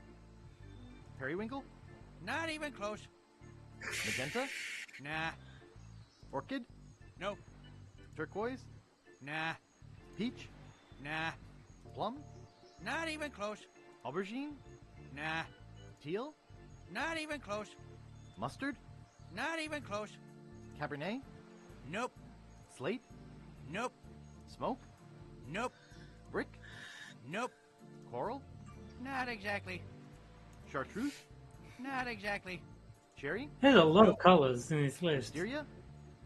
Periwinkle? Not even close. Magenta? Nah. Orchid? Nope. Turquoise? Nah. Peach? Nah. Plum? Not even close. Aubergine? Nah. Teal? Not even close. Mustard? Not even close. Cabernet? Nope. Slate? Nope. Smoke? Nope. Brick? Nope. Coral? Not exactly. Chartreuse? Not exactly. Cherry? There's a lot of colors in this list. Wisteria?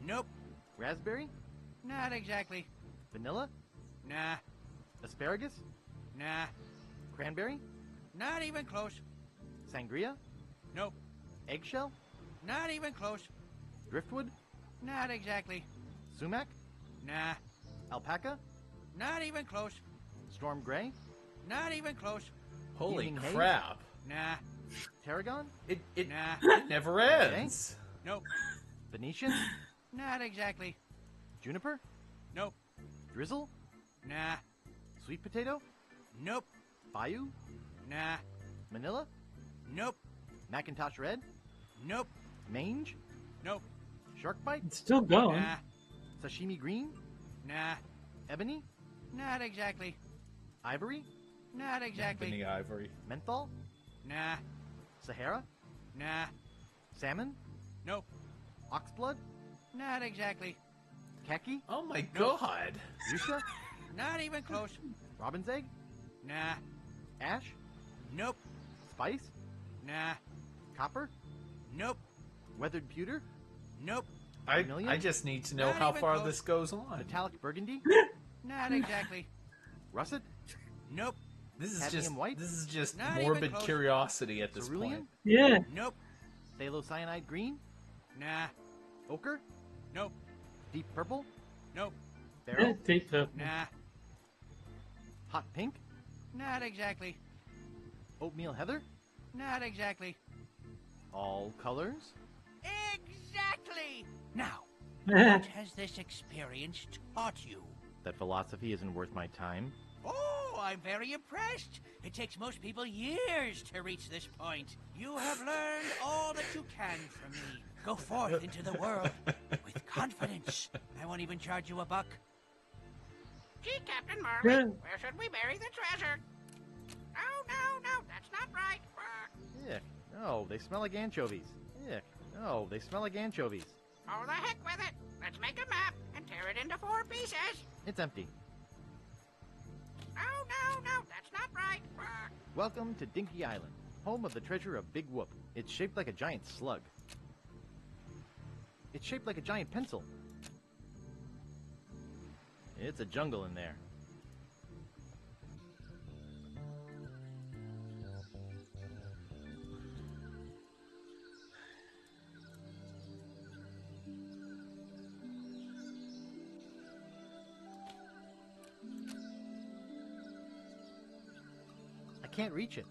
Nope. Raspberry? Not exactly. Vanilla? Nah. Asparagus? Nah. Cranberry? Not even close. Sangria? Nope. Eggshell? Not even close. Driftwood? Not exactly. Sumac? Nah. Alpaca? Not even close. Storm Gray? Not even close. Holy Evening haze? crap. Nah. Tarragon? It Nah. never ends. Nope. Venetian? Not exactly. Juniper? Nope. Drizzle? Nah. Sweet potato? Nope. Bayou? Nah. Manila? Nope. Macintosh Red? Nope. Mange? Nope. Shark Bite? It's still going. Nah. Sashimi Green? Nah. Ebony? Not exactly. Ivory? Not exactly. Ebony Ivory. Menthol? Nah. Sahara? Nah. Salmon? Nope. Oxblood? Not exactly. Khaki? Oh my god. Fuchsia? Not even close. Robin's egg? Nah. Ash? Nope. Spice? Nah. Copper? Nope. Weathered pewter? Nope. I just need to know Not how even far close. this goes on. Metallic burgundy? Not exactly. Russet? Nope. This is Cadmium white? This is just Not even morbid close. curiosity at this Cerulean? point. Yeah. Nope. Phthalocyanide green? Nah. Ochre? Nope. Deep purple? Nope. Beryl? Deep purple. Nah. Hot pink? Not exactly. Oatmeal heather? Not exactly. All colors? Exactly! Now, Yeah. what has this experience taught you? That philosophy isn't worth my time. Oh, I'm very impressed. It takes most people years to reach this point. You have learned all that you can from me. Go forth into the world with confidence. I won't even charge you $1. Gee, Captain Marley, Yeah. where should we bury the treasure? No, that's not right. Ick. Oh, they smell like anchovies. Ick. Oh, they smell like anchovies. Oh, the heck with it. Let's make a map and tear it into 4 pieces. It's empty. No, that's not right. Welcome to Dinky Island, home of the treasure of Big Whoop. It's shaped like a giant slug. It's shaped like a giant pencil. It's a jungle in there. I can't reach it.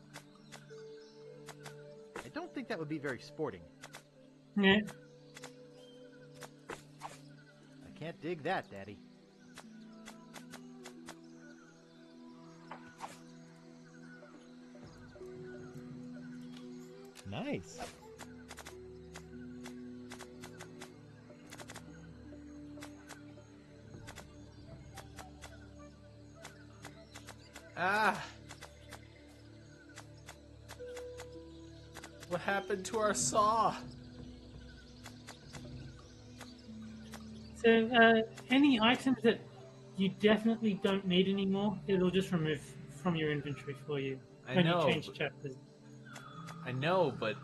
I don't think that would be very sporting. Yeah. I can't dig that, Daddy. Nice. Ah! What happened to our saw? So, any items that you definitely don't need anymore, it'll just remove from your inventory for you I when know, you change but- chapters. I know, but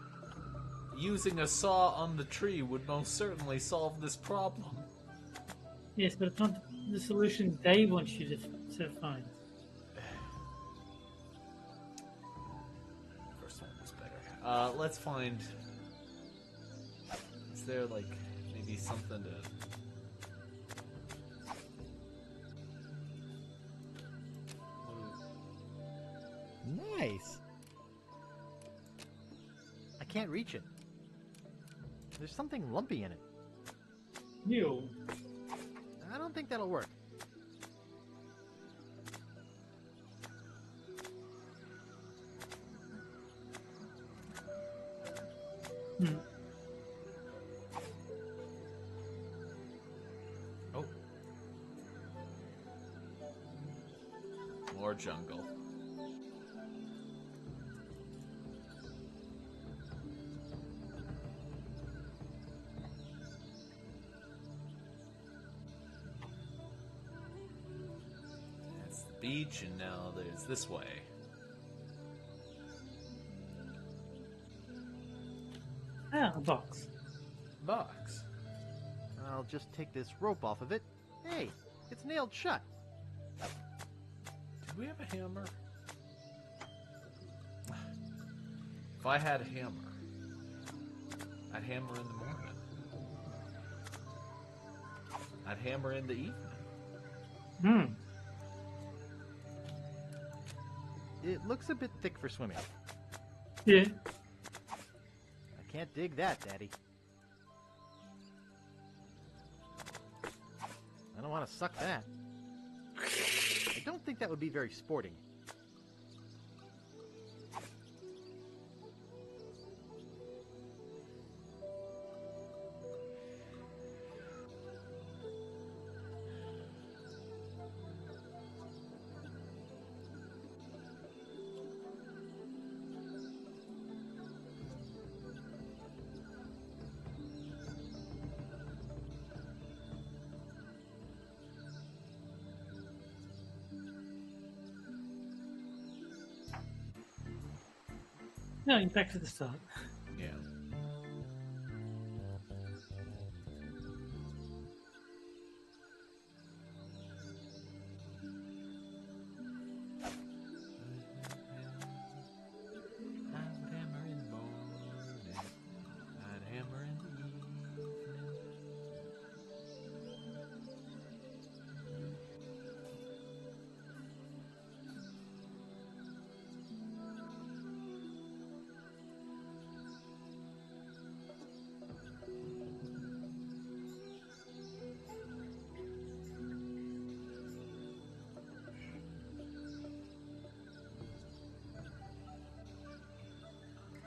using a saw on the tree would most certainly solve this problem. Yes, but it's not the solution they want you to find. First one was better. Let's find. Is there like maybe something to? Nice. I can't reach it. There's something lumpy in it. You. I don't think that'll work. Oh. More jungle. That's the beach, and now there's this way. Ah, a box. Box. I'll just take this rope off of it. Hey, it's nailed shut. Did we have a hammer? If I had a hammer, I'd hammer in the morning. I'd hammer in the evening. Hmm. It looks a bit thick for swimming. Yeah. I can't dig that, Daddy. I don't want to suck that. I don't think that would be very sporting. No, back to the start. Yeah.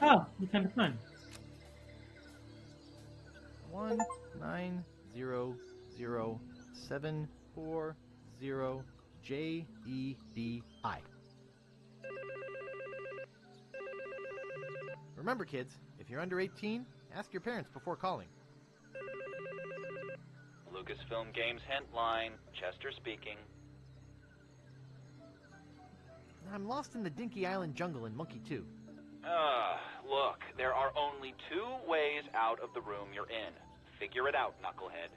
Oh, you found a phone. 1900740JEDI. Remember, kids, if you're under 18, ask your parents before calling. Lucasfilm Games hint line. Chester speaking. I'm lost in the Dinky Island jungle in Monkey 2. Look, there are only 2 ways out of the room you're in. Figure it out, knucklehead.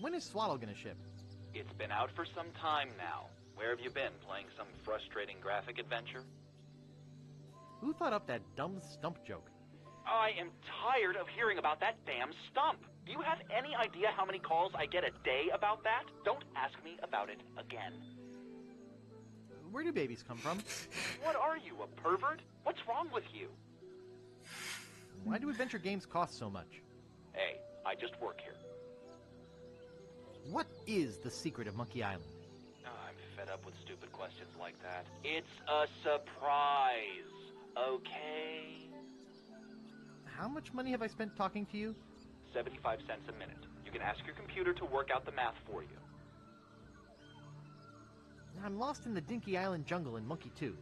When is Swallow gonna ship? It's been out for some time now. Where have you been, playing some frustrating graphic adventure? Who thought up that dumb stump joke? I am tired of hearing about that damn stump. Do you have any idea how many calls I get a day about that? Don't ask me about it again. Where do babies come from? What are you, a pervert? What's wrong with you? Why do adventure games cost so much? Hey, I just work here. What is the secret of Monkey Island? I'm fed up with stupid questions like that. It's a surprise, okay? How much money have I spent talking to you? 75 cents a minute. You can ask your computer to work out the math for you. I'm lost in the Dinky Island jungle in Monkey 2.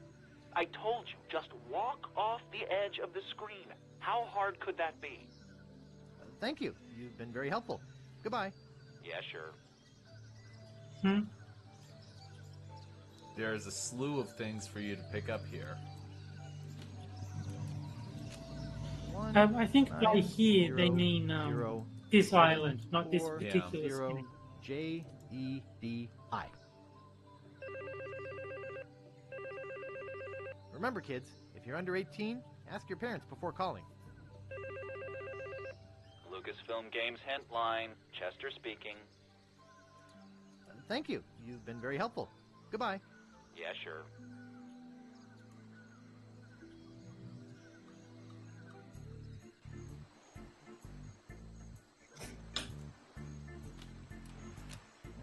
I told you, just walk off the edge of the screen. How hard could that be? Thank you. You've been very helpful. Goodbye. Yeah, sure. There's a slew of things for you to pick up here. I think by here they mean this island, not this particular skin. JEDI. Remember, kids, if you're under 18, ask your parents before calling. Lucasfilm Games hint line. Chester speaking. Thank you. You've been very helpful. Goodbye. Yeah, sure.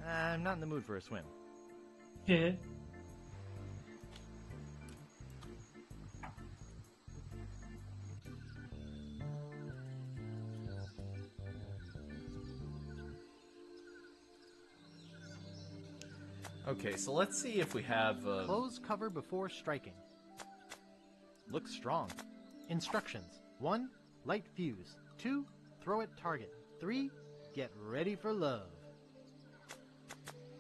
I'm not in the mood for a swim. Yeah. Okay, so let's see if we have... Close cover before striking. Looks strong. Instructions. 1. Light fuse. 2. Throw at target. 3. Get ready for love.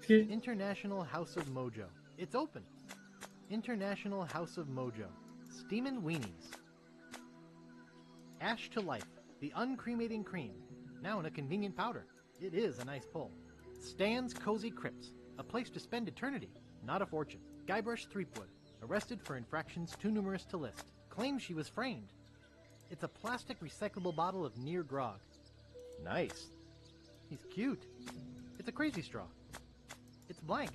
International House of Mojo. It's open. International House of Mojo. Steamin' Weenies. Ash to Life. The uncremating cream. Now in a convenient powder. It is a nice pull. Stan's Cozy Crypts. A place to spend eternity, not a fortune. Guybrush Threepwood, arrested for infractions too numerous to list. Claims she was framed. It's a plastic recyclable bottle of near grog. Nice. He's cute. It's a crazy straw. It's blank.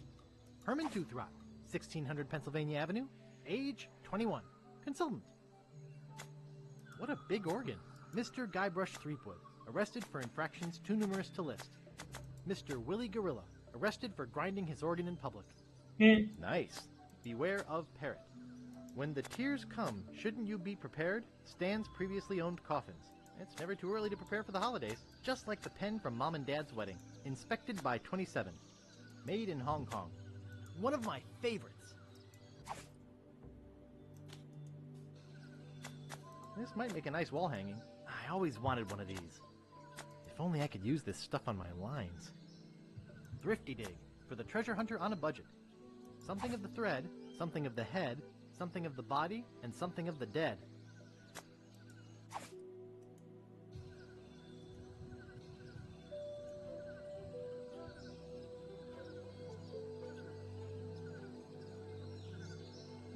Herman Toothrot, 1600 Pennsylvania Avenue, age 21. Consultant. What a big organ. Mr. Guybrush Threepwood, arrested for infractions too numerous to list. Mr. Willie Gorilla, arrested for grinding his organ in public. Nice. Beware of parrot. When the tears come, shouldn't you be prepared? Stan's previously owned coffins. It's never too early to prepare for the holidays. Just like the pen from Mom and Dad's wedding. Inspected by 27. Made in Hong Kong. One of my favorites. This might make a nice wall hanging. I always wanted one of these. If only I could use this stuff on my lines. Thrifty Dig, for the treasure hunter on a budget. Something of the thread, something of the head, something of the body, and something of the dead.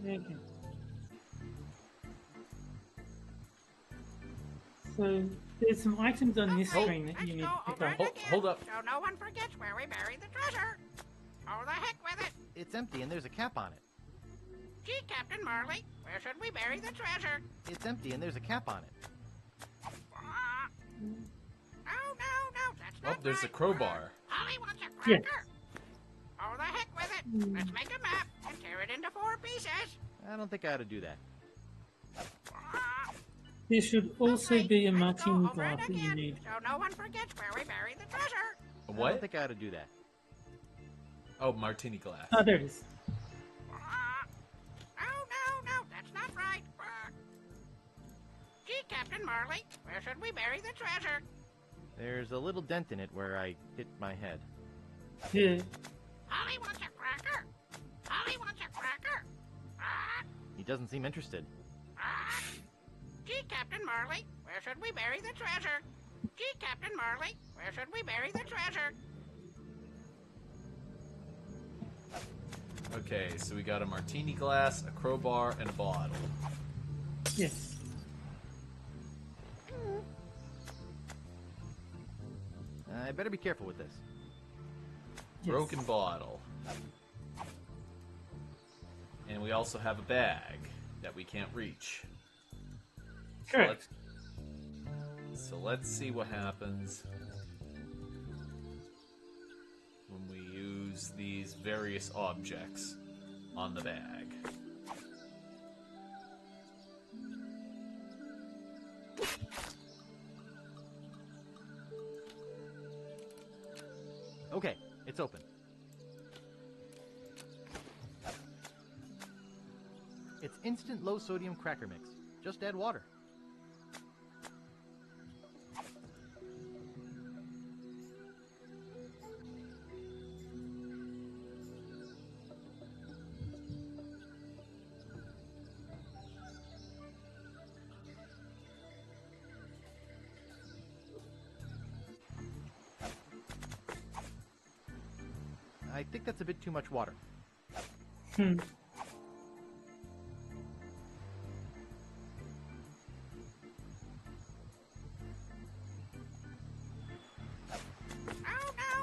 Okay. So there's some items on this screen that you need to pick up. Hold up. So no one forgets where we buried the treasure. Oh, the heck with it. It's empty and there's a cap on it. Gee, Captain Marley, where should we bury the treasure? It's empty and there's a cap on it. No, that's not there's a crowbar. Holly wants a cracker. Oh, the heck with it. Let's make a map and tear it into 4 pieces. I don't think I ought to do that. There should also be a martini over it glass that you again, need. so no one forgets where we buried the treasure. I What? don't think I ought to do that. Oh, martini glass. Oh, there it is. No, that's not right. Gee, Captain Marley, where should we bury the treasure? There's a little dent in it where I hit my head. Yeah. Holly wants a cracker. Holly wants a cracker. He doesn't seem interested. Gee, Captain Marley, where should we bury the treasure? Gee, Captain Marley, where should we bury the treasure? Okay, so we got a martini glass, a crowbar, and a bottle. Yes. I better be careful with this. Broken bottle. And we also have a bag that we can't reach. Correct. So let's see what happens when we use these various objects on the bag. Okay, it's open. It's instant low-sodium cracker mix. Just add water. I think that's a bit too much water. Hmm.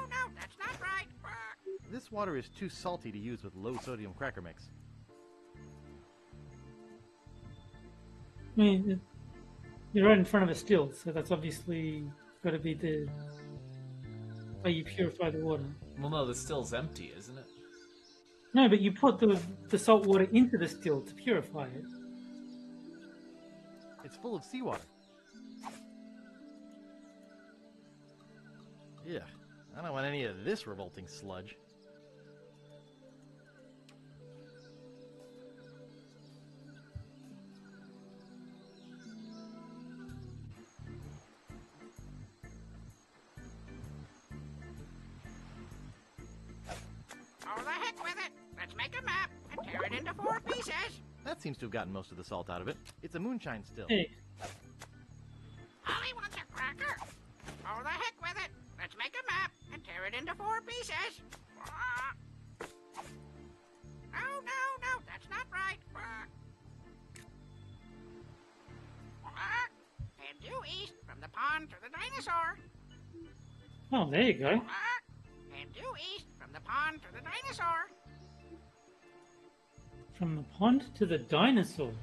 No, that's not right. This water is too salty to use with low-sodium cracker mix. I mean, you're right in front of a still, so that's obviously got to be the way you purify the water. Well, no, the still's empty, isn't it? No, but you put the salt water into the still to purify it. It's full of seawater. Yeah, I don't want any of this revolting sludge. Oh, the heck with it. Let's make a map and tear it into 4 pieces. That seems to have gotten most of the salt out of it. It's a moonshine still. Hey. Holly wants a cracker. Oh, the heck with it. Let's make a map and tear it into 4 pieces. No, that's not right. And due east from the pond to the dinosaur. Oh, there you go. And due east from the pond to the dinosaur. From the pond to the dinosaur.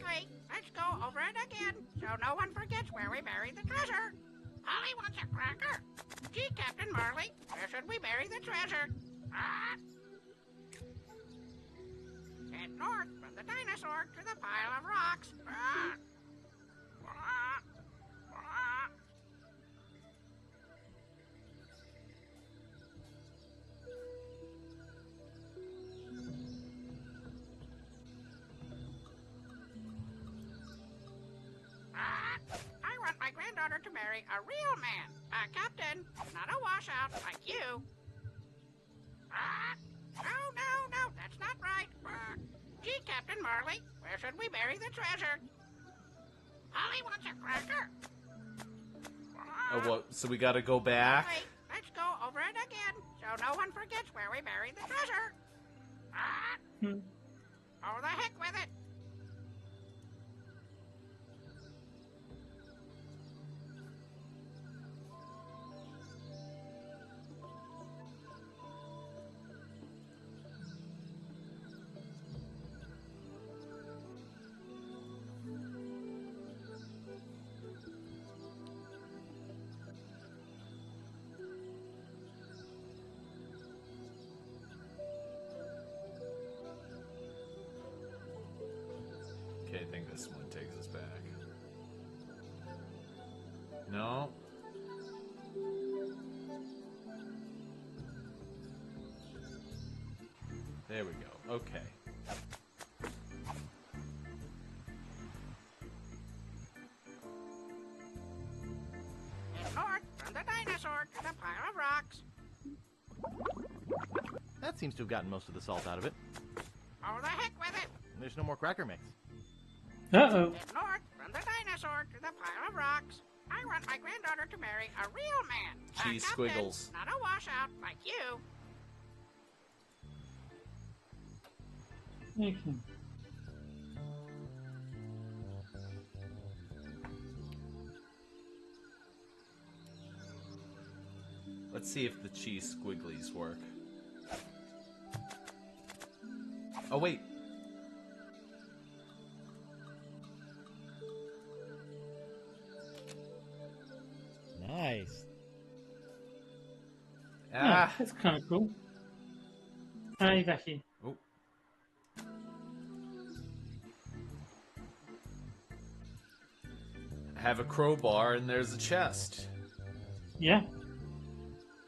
Okay, let's go over it again, so no one forgets where we buried the treasure. Holly wants a cracker. Gee, Captain Marley, where should we bury the treasure? Head north from the dinosaur to the pile of rocks. I want my granddaughter to marry a real man, a captain, not a washout like you. No, that's not right. Gee, Captain Marley, where should we bury the treasure? Holly wants a cracker. Oh, what? So we gotta go back? Wait, let's go over it again, so no one forgets where we buried the treasure. Oh, the heck with it. Okay, I think this one takes us back. No. There we go. Okay. Head north from the dinosaur to the pile of rocks. That seems to have gotten most of the salt out of it. Oh, the heck with it! There's no more cracker mix. Uh-oh. Head north from the dinosaur to the pile of rocks. I want my granddaughter to marry a real man. Cheese Captain, squiggles. not a washout like you. Okay. Let's see if the cheese squigglies work. Oh, wait. Nice. Ah, that's kind of cool. Hey, back here. Oh. I have a crowbar and there's a chest. Yeah.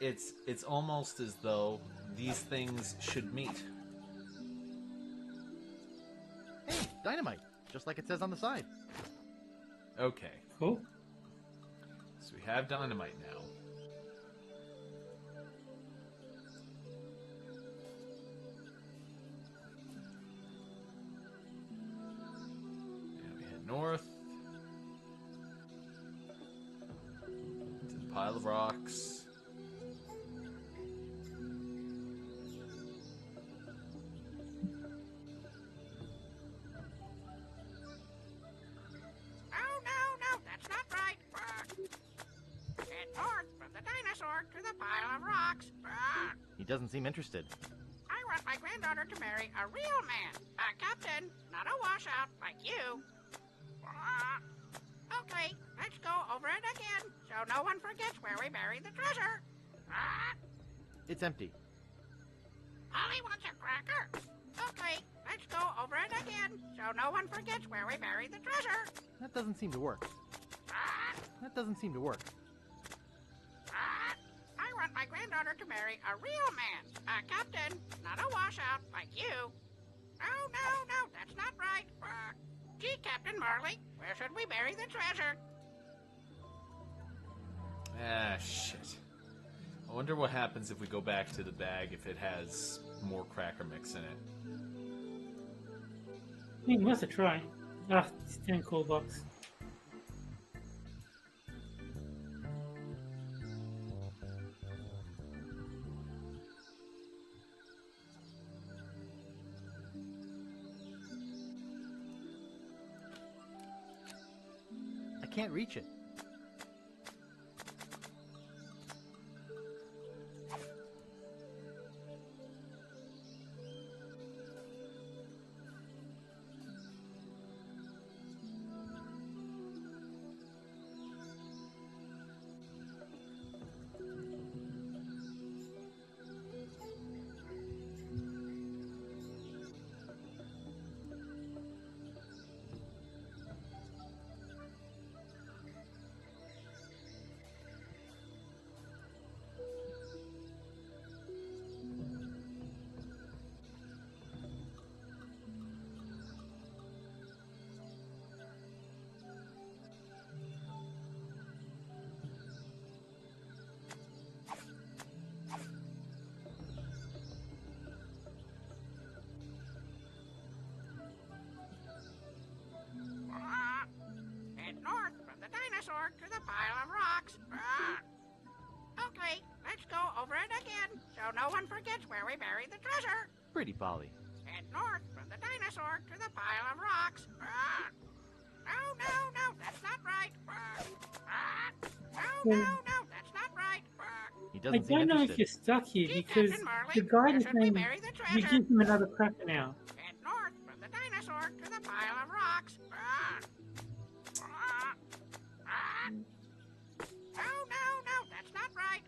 It's almost as though these things should meet. Hey, dynamite, just like it says on the side. Okay. Cool. So we have dynamite now. And we head north. To the pile of rocks. To the pile of rocks. He doesn't seem interested. I want my granddaughter to marry a real man. A captain, not a washout like you. Okay, let's go over it again, so no one forgets where we buried the treasure. It's empty. Holly wants a cracker. Okay, let's go over it again, so no one forgets where we buried the treasure. That doesn't seem to work. That doesn't seem to work. I want my granddaughter to marry a real man. A captain, not a washout like you. No, that's not right. Gee, Captain Marley, where should we bury the treasure? Ah, shit. I wonder what happens if we go back to the bag if it has more cracker mix in it. I think worth a try. Ah, it's 10 cool bucks. I can't reach it. Head north from the dinosaur to the pile of rocks. Okay, let's go over it again, so no one forgets where we buried the treasure. Pretty Polly. Head north from the dinosaur to the pile of rocks. No, that's not right. No, that's not right. He I doesn't seem don't know interested. if you're stuck here Gee, because Captain Marley, the guy where is should we saying bury the you treasure? give him another cracker now. Head north from the dinosaur to the pile of rocks. No, that's not right.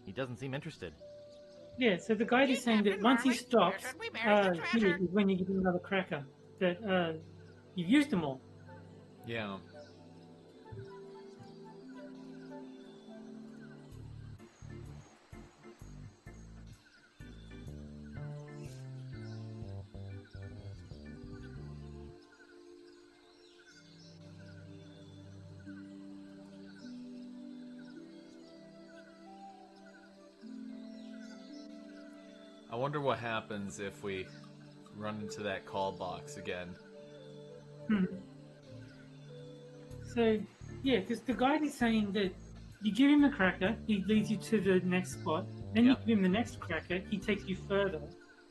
He doesn't seem interested. Yeah, so the guide is saying that once he stops, should we bury the here treasure? is when you give him another cracker. That You've used them all. Yeah. I wonder what happens if we run into that call box again. So, yeah, because the guide is saying that you give him the cracker, he leads you to the next spot, then you give him the next cracker, he takes you further,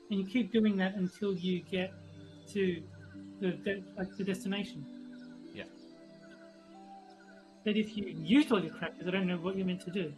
and you keep doing that until you get to the destination. Yeah. But if you used all your crackers, I don't know what you're meant to do.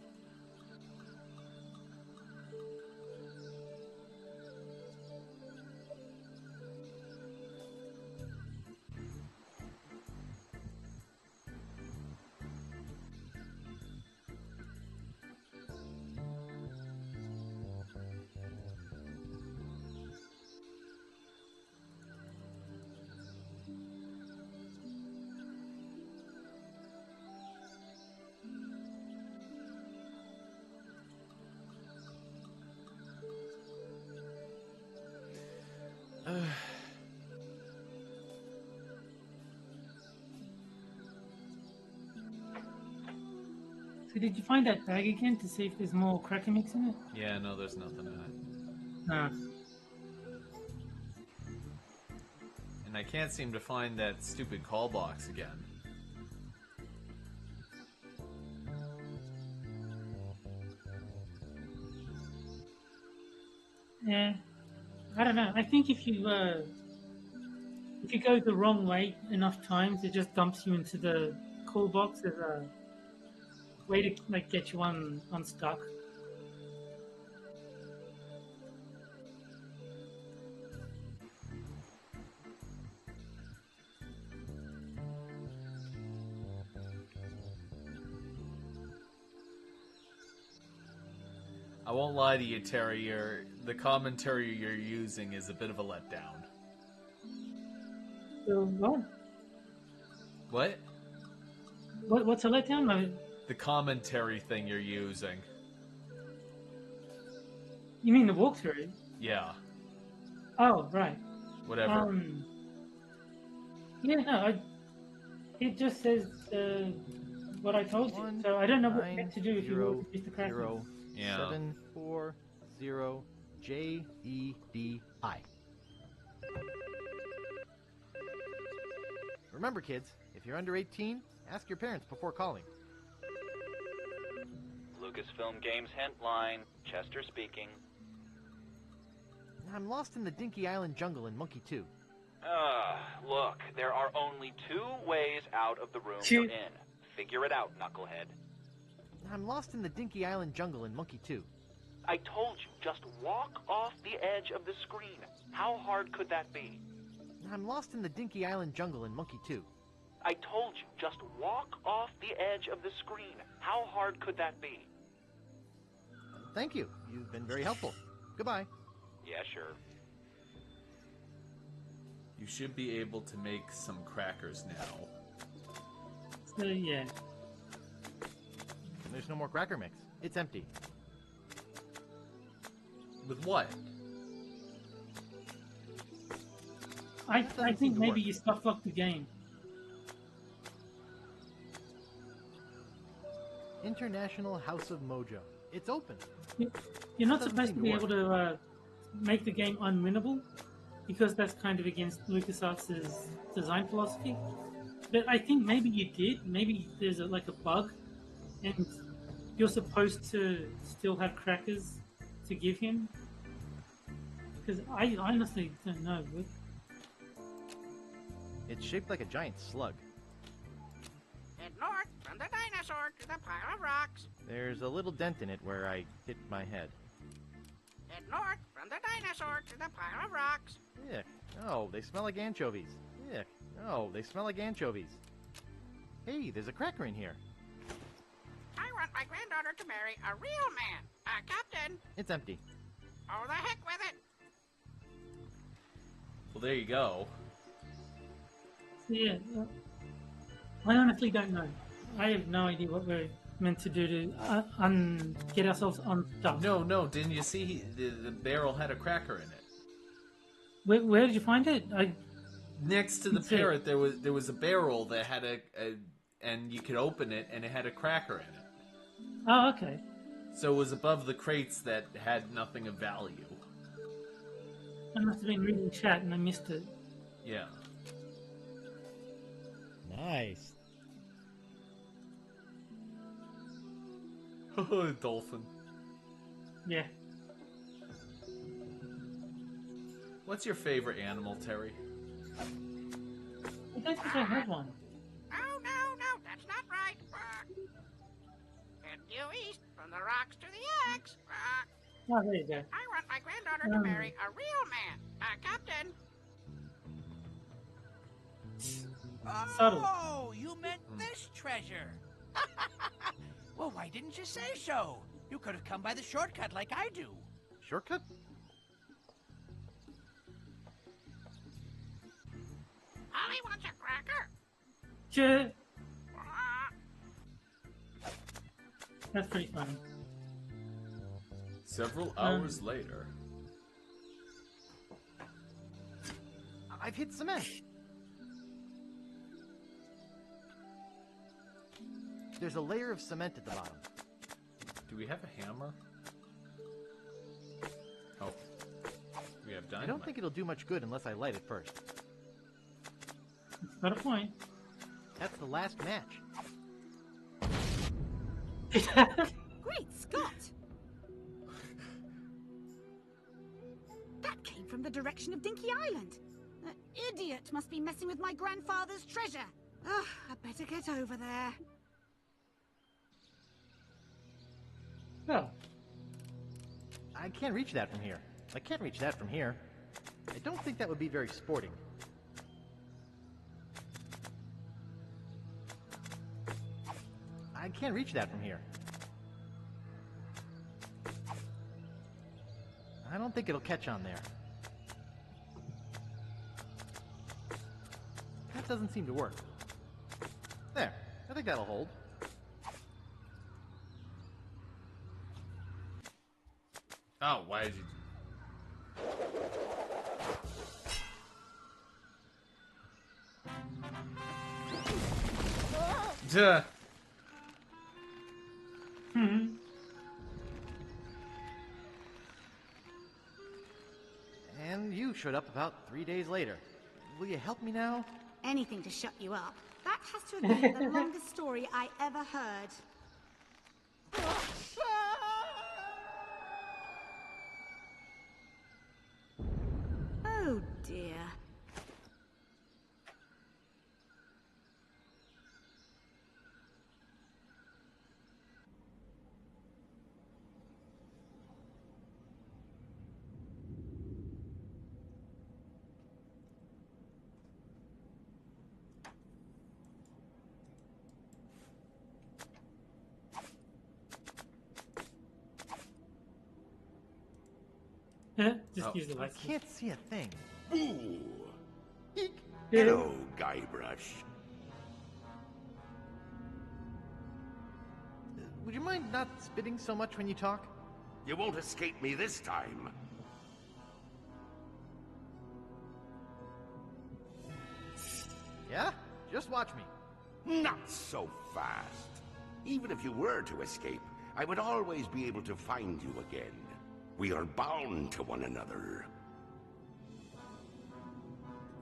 So did you find that bag again to see if there's more cracker mix in it? Yeah, no, there's nothing in it. No. And I can't seem to find that stupid call box again. Yeah, I don't know. I think if you go the wrong way enough times, it just dumps you into the call box as a way to like get you unstuck. I won't lie to you, Terry. The commentary you're using is a bit of a letdown. So what? What? What's a letdown? The commentary thing you're using. You mean the walkthrough? Yeah. Oh, right. Whatever. Yeah, no, it just says what I told you. So I don't know what to do if you use the cracker. Yeah. 740 JEDI. Remember, kids, if you're under 18, ask your parents before calling. Lucasfilm Games hint line. Chester speaking. I'm lost in the Dinky Island jungle in Monkey 2. Look, there are only two ways out of the room you're in. Figure it out, knucklehead. I'm lost in the Dinky Island jungle in Monkey 2. I told you, just walk off the edge of the screen. How hard could that be? I'm lost in the Dinky Island jungle in Monkey 2. I told you, just walk off the edge of the screen. How hard could that be? Thank you. You've been very helpful. Goodbye. Yeah, sure. You should be able to make some crackers now. So, yeah. There's no more cracker mix. It's empty. With what? I think maybe you stuff locked the game. International House of Mojo. It's open. You're not supposed to be able to make the game unwinnable, because that's kind of against LucasArts' design philosophy. But I think maybe you did. Maybe there's a bug, and you're supposed to still have crackers to give him. Because I honestly don't know. It's shaped like a giant slug. Head north from the dinosaur to the pile of rocks. There's a little dent in it where I hit my head. Head north from the dinosaur to the pile of rocks. Ick. Oh, they smell like anchovies. Ick. Oh, they smell like anchovies. Hey, there's a cracker in here. I want my granddaughter to marry a real man. Captain. It's empty. Oh, the heck with it. Well, there you go. Yeah. I honestly don't know. I have no idea what we're meant to do to get ourselves unstuck. No, didn't you see the barrel had a cracker in it? Where did you find it? Next to the parrot, there was a barrel that had and you could open it, and it had a cracker in it. Oh, okay. So it was above the crates that had nothing of value. I must have been reading chat and I missed it. Yeah. Nice. Dolphin. Yeah. What's your favorite animal, Terry? I don't think I have one. No, that's not right. Head due east from the rocks to the axe. Oh, there you go. I want my granddaughter to marry a real man, Captain. Subtle. Oh, you meant this treasure. Well, why didn't you say so? You could have come by the shortcut like I do. Shortcut? Ollie wants a cracker. Sure. That's pretty funny. Several hours later. I've hit cement. There's a layer of cement at the bottom. Do we have a hammer? Oh. We have dynamite. I don't think it'll do much good unless I light it first. Got a point. That's the last match. Great Scott! That came from the direction of Dinky Island. That idiot must be messing with my grandfather's treasure. Ugh, I better get over there. Oh. I can't reach that from here. I can't reach that from here. I don't think that would be very sporting. I can't reach that from here. I don't think it'll catch on there. That doesn't seem to work. There. I think that'll hold. Oh, why did you... Duh. And you showed up about 3 days later. Will you help me now? Anything to shut you up. That has to have been the longest story I ever heard. Oh dear. Just use the light. I can't see a thing. Ooh. Hello, Guybrush. Would you mind not spitting so much when you talk? You won't escape me this time. Yeah? Just watch me. Not so fast. Even if you were to escape, I would always be able to find you again. We are bound to one another.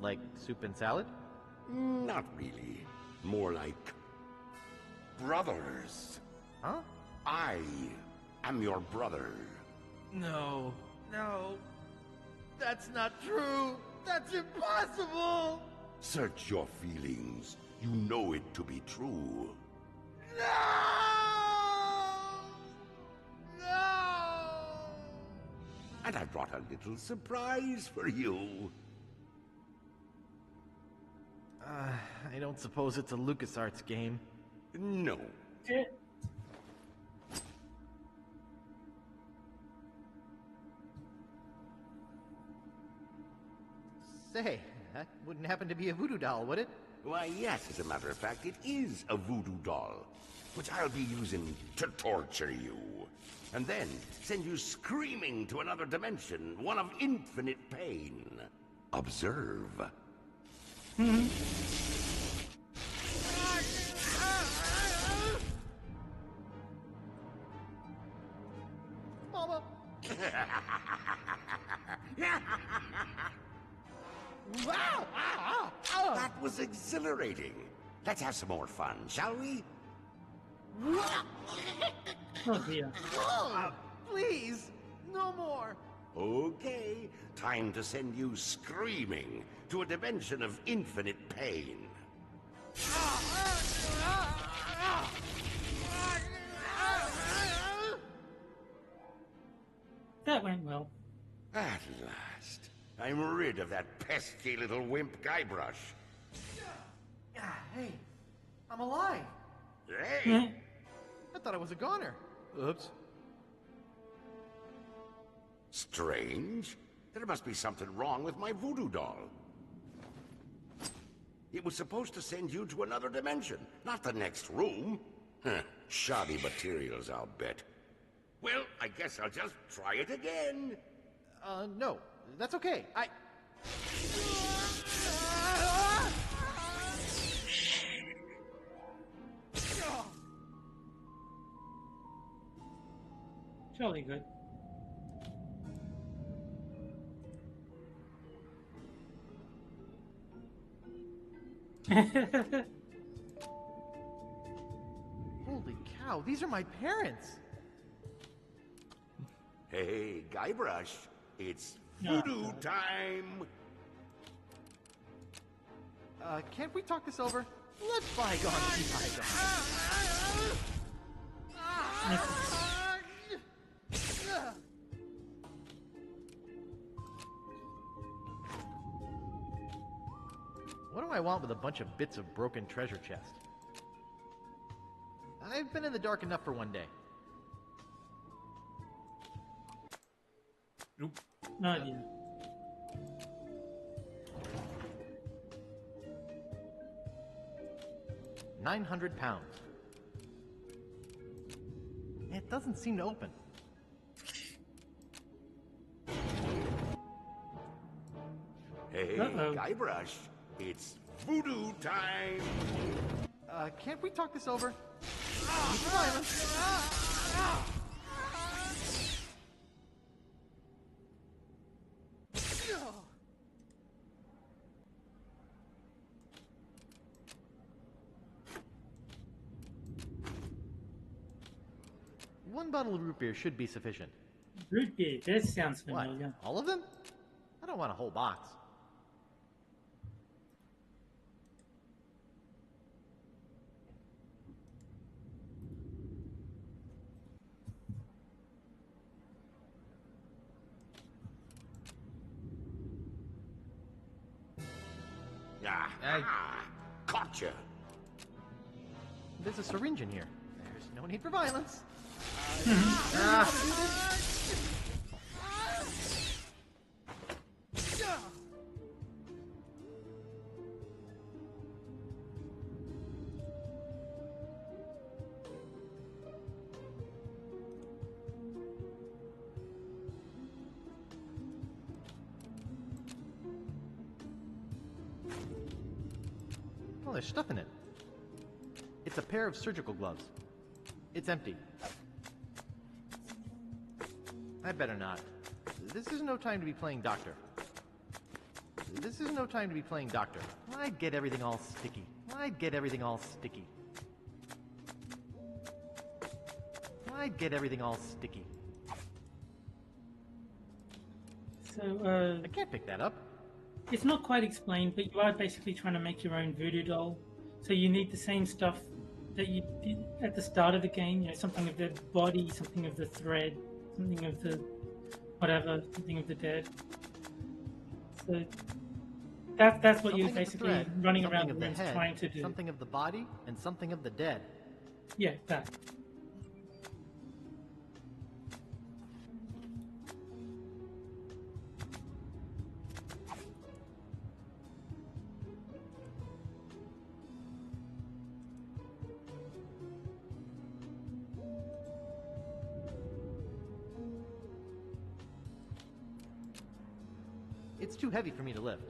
Like soup and salad? Not really. More like... brothers. Huh? I am your brother. No. No. That's not true. That's impossible. Search your feelings. You know it to be true. And I brought a little surprise for you. I don't suppose it's a LucasArts game. No. Say, that wouldn't happen to be a voodoo doll, would it? Why, yes, as a matter of fact, it is a voodoo doll, which I'll be using to torture you. And then send you screaming to another dimension, one of infinite pain. Observe. Mama! That was exhilarating. Let's have some more fun, shall we? Oh dear. Please, no more. Okay, time to send you screaming to a dimension of infinite pain. That went well. At last, I'm rid of that pesky little wimp Guybrush. Hey, I'm alive. Hey! I thought I was a goner. Oops. Strange. There must be something wrong with my voodoo doll. It was supposed to send you to another dimension, not the next room. Shoddy materials, I'll bet. Well, I guess I'll just try it again. No. That's okay. Jolly good. Holy cow, these are my parents. Hey, Guybrush, it's voodoo time. Can't we talk this over? Let bygones be bygones. What do I want with a bunch of bits of broken treasure chest? I've been in the dark enough for one day. Nope. No idea. £900. It doesn't seem to open. Hey, Guybrush, it's voodoo time. Can't we talk this over? Violence. One bottle of root beer should be sufficient. Root beer, that sounds What? familiar. All of them? I don't want a whole box. Caught you. There's a syringe in here. There's no need for violence. Oh, there's stuff in it. It's a pair of surgical gloves. It's empty. I better not. This is no time to be playing doctor. This is no time to be playing doctor. I'd get everything all sticky. I'd get everything all sticky. I'd get everything all sticky. So, I can't pick that up. It's not quite explained, but you are basically trying to make your own voodoo doll. So you need the same stuff that you did at the start of the game. You know, something of the body, something of the thread, something of the whatever, something of the dead. So that's what Something you're of the basically thread, running something around of the the rooms head, trying to do. Something of the body and something of the dead. Yeah, that. It's too heavy for me to lift.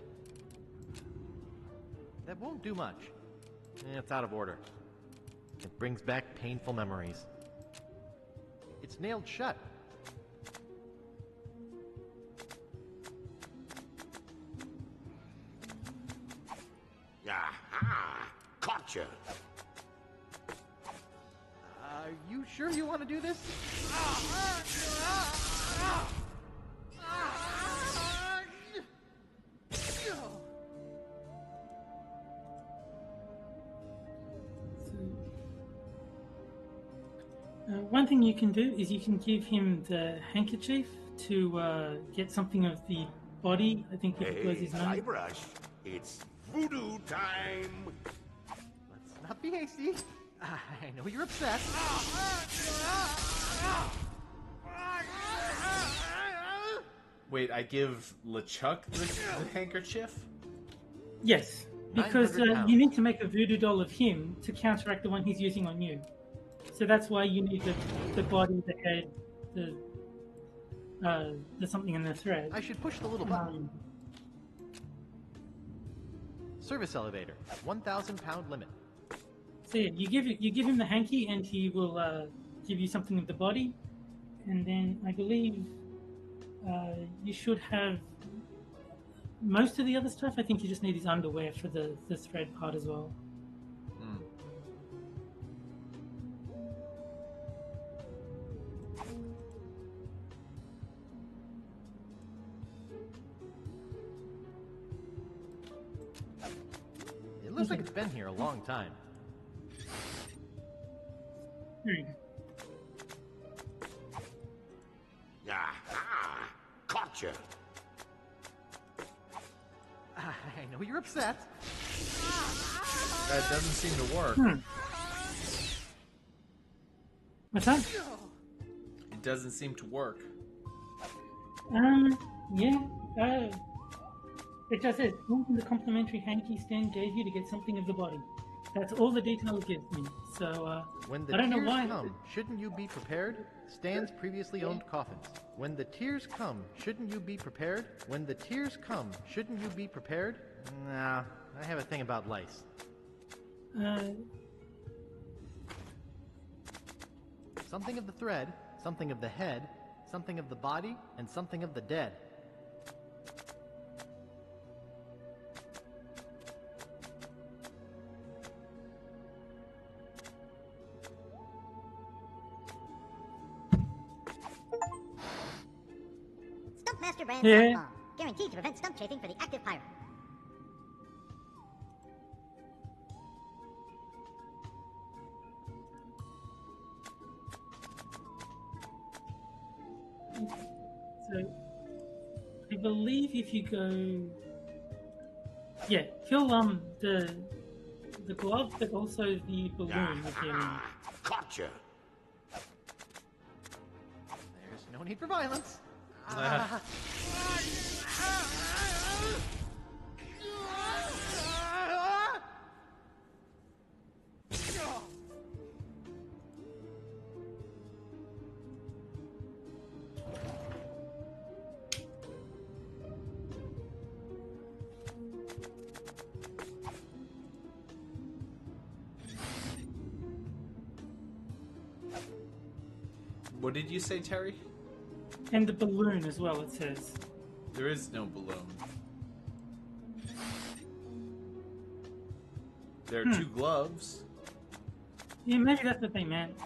That won't do much. It's out of order. It brings back painful memories. It's nailed shut. Aha! Caught you! Are you sure you want to do this? One thing you can do is you can give him the handkerchief to get something of the body. I think if it was his nose. Guybrush, it's voodoo time! Let's not be hasty. I know you're upset. Wait, I give LeChuck the handkerchief? Yes, because 900 pounds. you need to make a voodoo doll of him to counteract the one he's using on you. So that's why you need the body, the head, the something in the thread. I should push the little button. Service elevator, 1,000 pound limit. So yeah, you give him the hanky, and he will give you something of the body, and then I believe you should have most of the other stuff. I think you just need his underwear for the thread part as well. It looks like it's been here a long time. Aha! Caught you! I know you're upset. That doesn't seem to work. What's that? It doesn't seem to work. Yeah. It just says, using the complimentary hanky Stan gave you to get something of the body. That's all the detail it gives me. So, When the I don't know tears why. come, shouldn't you be prepared? Stan's previously owned coffins. When the tears come, shouldn't you be prepared? When the tears come, shouldn't you be prepared? Nah, I have a thing about lice. Something of the thread, something of the head, something of the body, and something of the dead. Stumpmaster brand Yeah. Stump Bomb. Guaranteed to prevent stump chafing for the active pirate. So, I believe if you go, yeah, kill the glove, but also the balloon with him. Caught you! There's no need for violence. What did you say, Terry? And the balloon as well, it says. There is no balloon. There are two gloves. Yeah, maybe that's what they meant.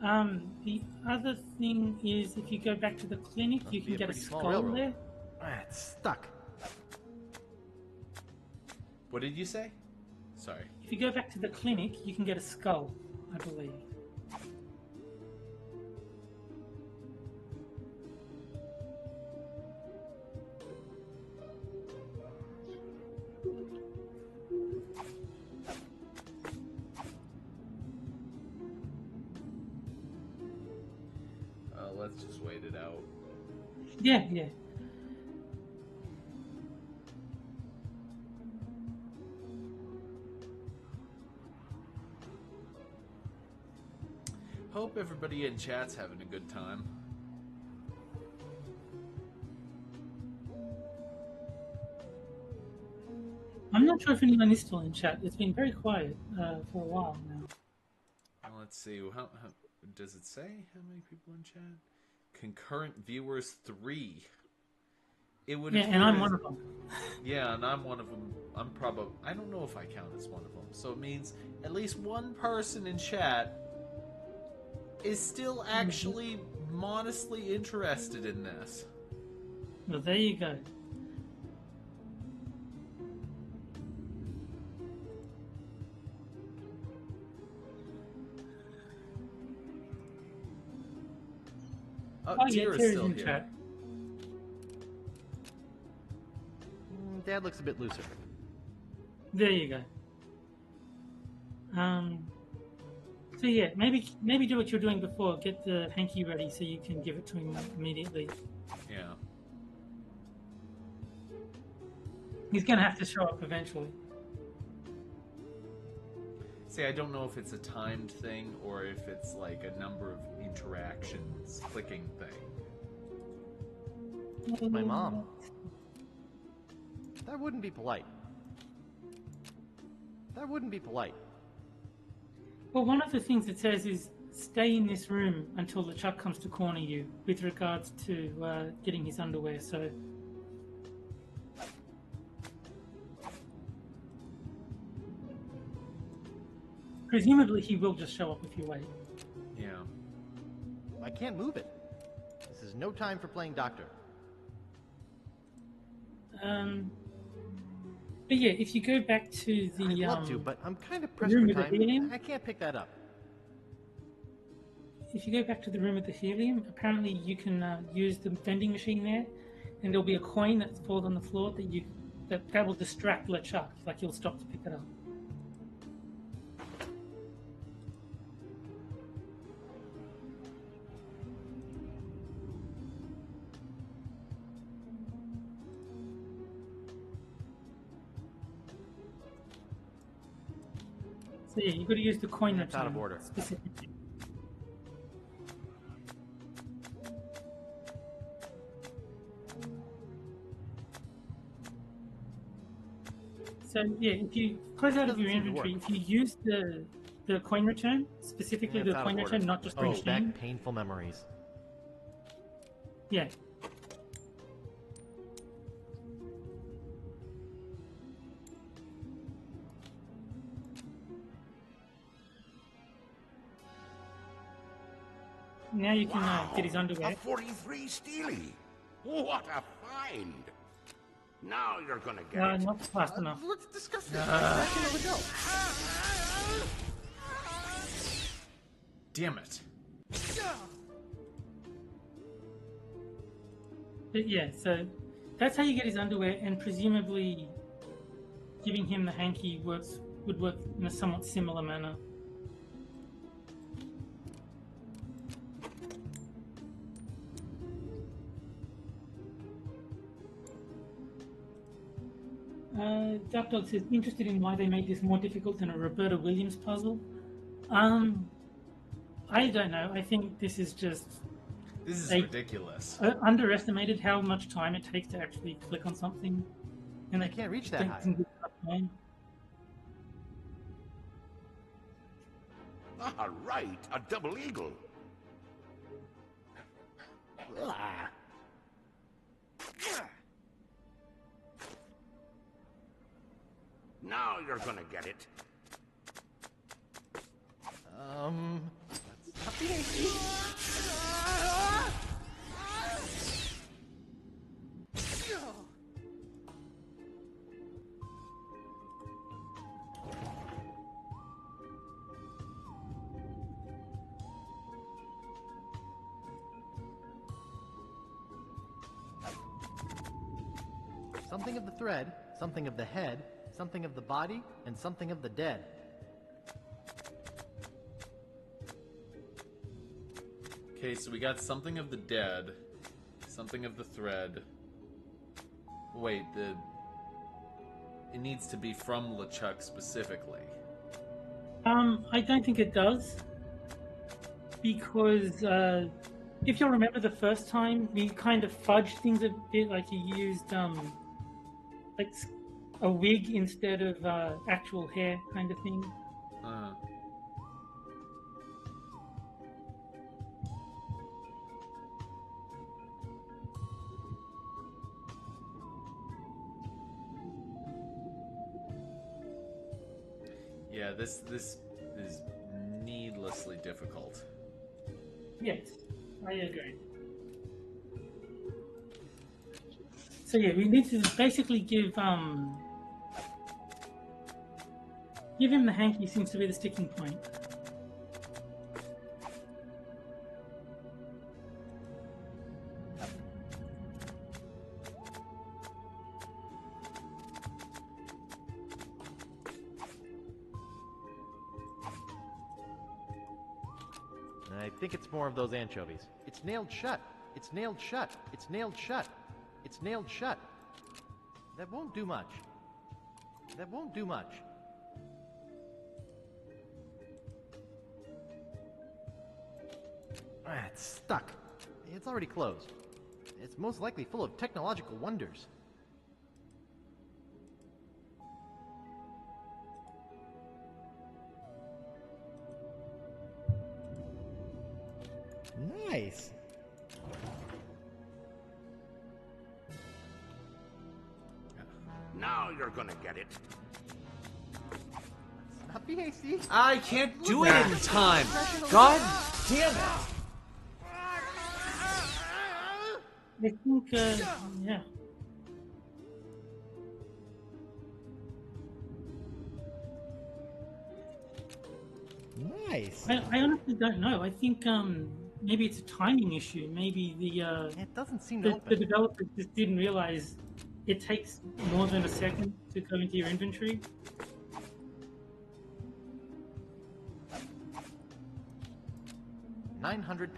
The other thing is, if you go back to the clinic, you can get a skull there. It's stuck. What did you say? Sorry. If you go back to the clinic, you can get a skull, I believe. Let's just wait it out. Yeah, yeah. Hope everybody in chat's having a good time. not sure if anyone is still in chat. It's been very quiet for a while now. Well, let's see. How does it say how many people in chat? Concurrent viewers 3. It would. Yeah, and I'm one of them. Yeah, and I'm one of them. I'm probably. I don't know if I count as one of them. So it means at least one person in chat is still actually modestly interested in this. Well, there you go. Oh, yeah, Tira's Tira's still in here. chat. Dad looks a bit looser. There you go. So yeah, maybe do what you're doing before. Get the hanky ready so you can give it to him immediately. Yeah. He's gonna have to show up eventually. See, I don't know if it's a timed thing or if it's like a number of interactions clicking thing. My mom. That wouldn't be polite. That wouldn't be polite. Well, one of the things it says is stay in this room until LeChuck comes to corner you with regards to getting his underwear, so... Presumably he will just show up if you wait. Yeah. I can't move it. This is no time for playing doctor. But yeah, if you go back to the I'd love to, but I'm kind of pressed room for with the time. helium. I can't pick that up. If you go back to the room with the helium, apparently you can use the vending machine there, and there'll be a coin that falls on the floor that will distract LeChuck, like he'll stop to pick it up. So yeah, you've got to use the coin It's out of order. specifically. So yeah, if you close out of your Doesn't seem to inventory, work. if you use the coin return, specifically It's the out of coin order. return, not just the Oh, machine. back painful memories. Yeah. Now you can get his underwear. A 43 Steely. What a find! Now you're gonna get No, it. not fast enough. Let's discuss this. Back into the go. Damn it. But yeah, so that's how you get his underwear, and presumably giving him the hanky would work in a somewhat similar manner. Dark Dog says, interested in why they made this more difficult than a Roberta Williams puzzle. I don't know. I think this is just... This is they ridiculous. Underestimated how much time it takes to actually click on something. And I can't reach that think high. it's in good time. Ah, right, a double eagle. Ah. Now you're gonna get it. Stop being hasty. Something of the thread, something of the head, something of the body, and something of the dead. Okay, so we got something of the dead, something of the thread. Wait, it needs to be from LeChuck specifically. I don't think it does. Because if you'll remember the first time, we kind of fudged things a bit, like you used a wig instead of actual hair kind of thing. Yeah, this is needlessly difficult. Yes, I agree. So yeah, we need to basically give him the hanky seems to be the sticking point. I think it's more of those anchovies. It's nailed shut. It's nailed shut. It's nailed shut. It's nailed shut. That won't do much. That won't do much. It's stuck. It's already closed. It's most likely full of technological wonders. Nice. Now you're gonna get it. Not be hasty. I can't do it in time. God damn it. I think, yeah. Nice. I honestly don't know. I think maybe it's a timing issue. Maybe the it doesn't seem to the developers just didn't realize it takes more than a second to go into your inventory. £900.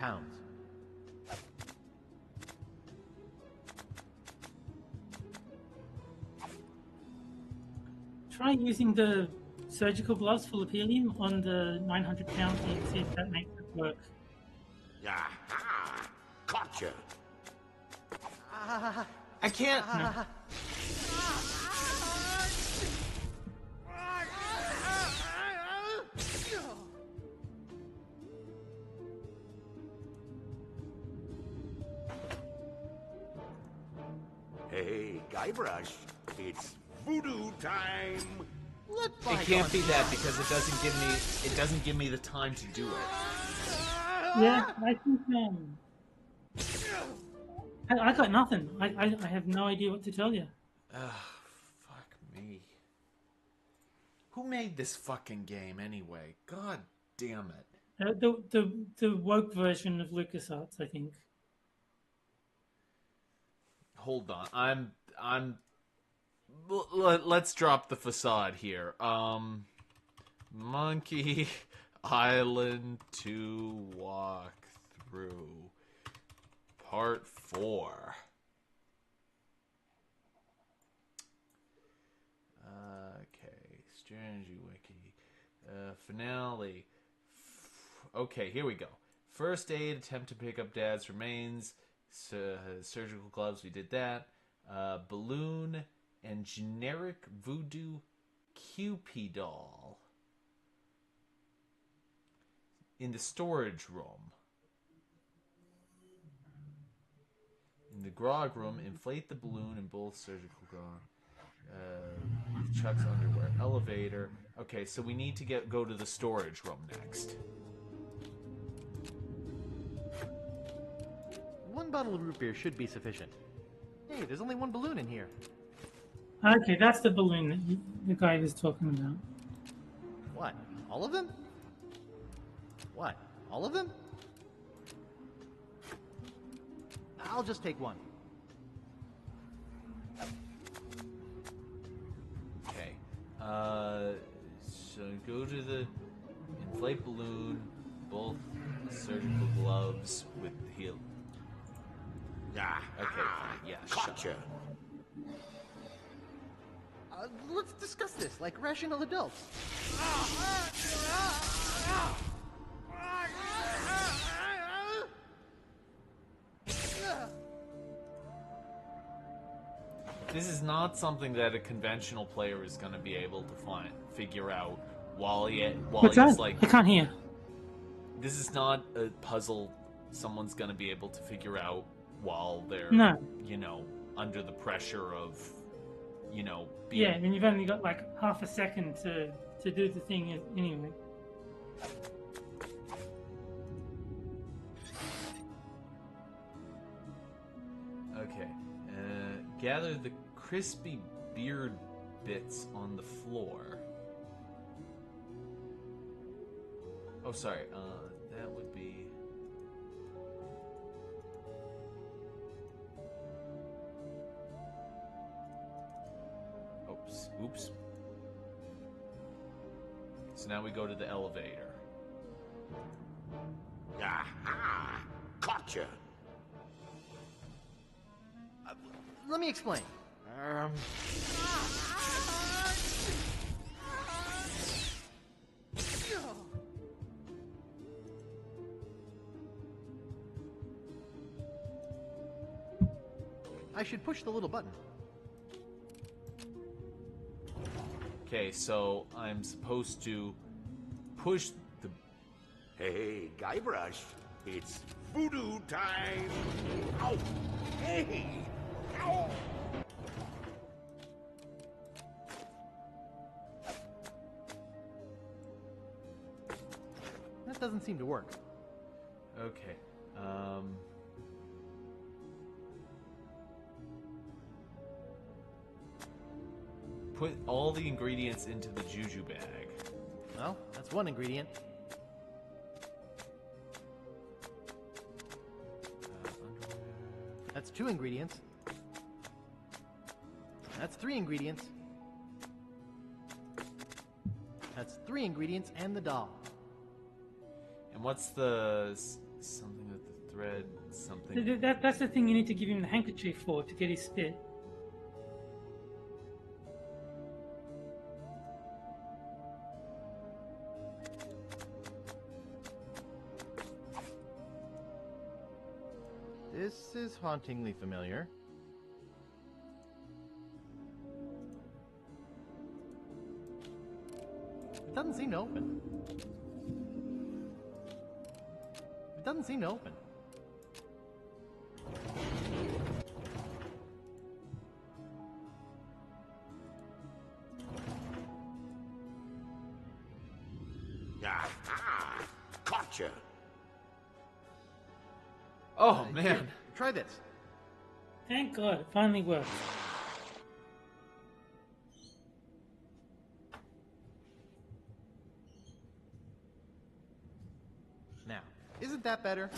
Try using the surgical gloves full of helium on the 900 pounds and see if that makes it work. Aha! Gotcha! I can't. No. Hey, Guybrush, it's voodoo time. It can't be that because it doesn't give me the time to do it. Yeah, I think I got nothing. I have no idea what to tell you. Ugh, fuck me. Who made this fucking game anyway? God damn it. The woke version of LucasArts, I think. Hold on. Let's drop the facade here. Monkey Island 2 walk through part 4. Okay, strategy wiki. Finale. Okay, here we go. First aid, attempt to pick up Dad's remains. Surgical gloves, we did that. Balloon and generic voodoo Cupid doll. In the storage room. In the grog room, inflate the balloon in both surgical gloves. Chuck's underwear. Elevator. Okay, so we need to go to the storage room next. One bottle of root beer should be sufficient. Hey, there's only one balloon in here. Okay, that's the balloon that the guy was talking about. What? All of them? What? All of them? I'll just take one. Okay. So go to the inflate balloon, both surgical gloves with the heel. Okay, fine. Yeah, Gotcha. Let's discuss this like rational adults. This is not something that a conventional player is going to be able to figure out while What's he's that? like. I can't hear. This is not a puzzle someone's going to be able to figure out while they're, No. you know, under the pressure of, you know, being... Yeah, and you've only got like half a second to do the thing anyway. Okay. Gather the crispy beard bits on the floor. Oh, sorry. That would be... Oops. So now we go to the elevator. Aha! Gotcha! Let me explain. I should push the little button. Okay, so I'm supposed to push the... Hey, Guybrush, it's voodoo time! Ow! Hey! Ow! That doesn't seem to work. Okay, put all the ingredients into the juju bag. Well, that's one ingredient. That's two ingredients. That's three ingredients. That's three ingredients and the doll. And what's the... something with the thread, something... That's the thing you need to give him the handkerchief for, to get his spit. This is hauntingly familiar. It doesn't seem to open. It doesn't seem to open. Aha! Gotcha! Oh, man. Here, try this. Thank God, it finally worked. Now, isn't that better?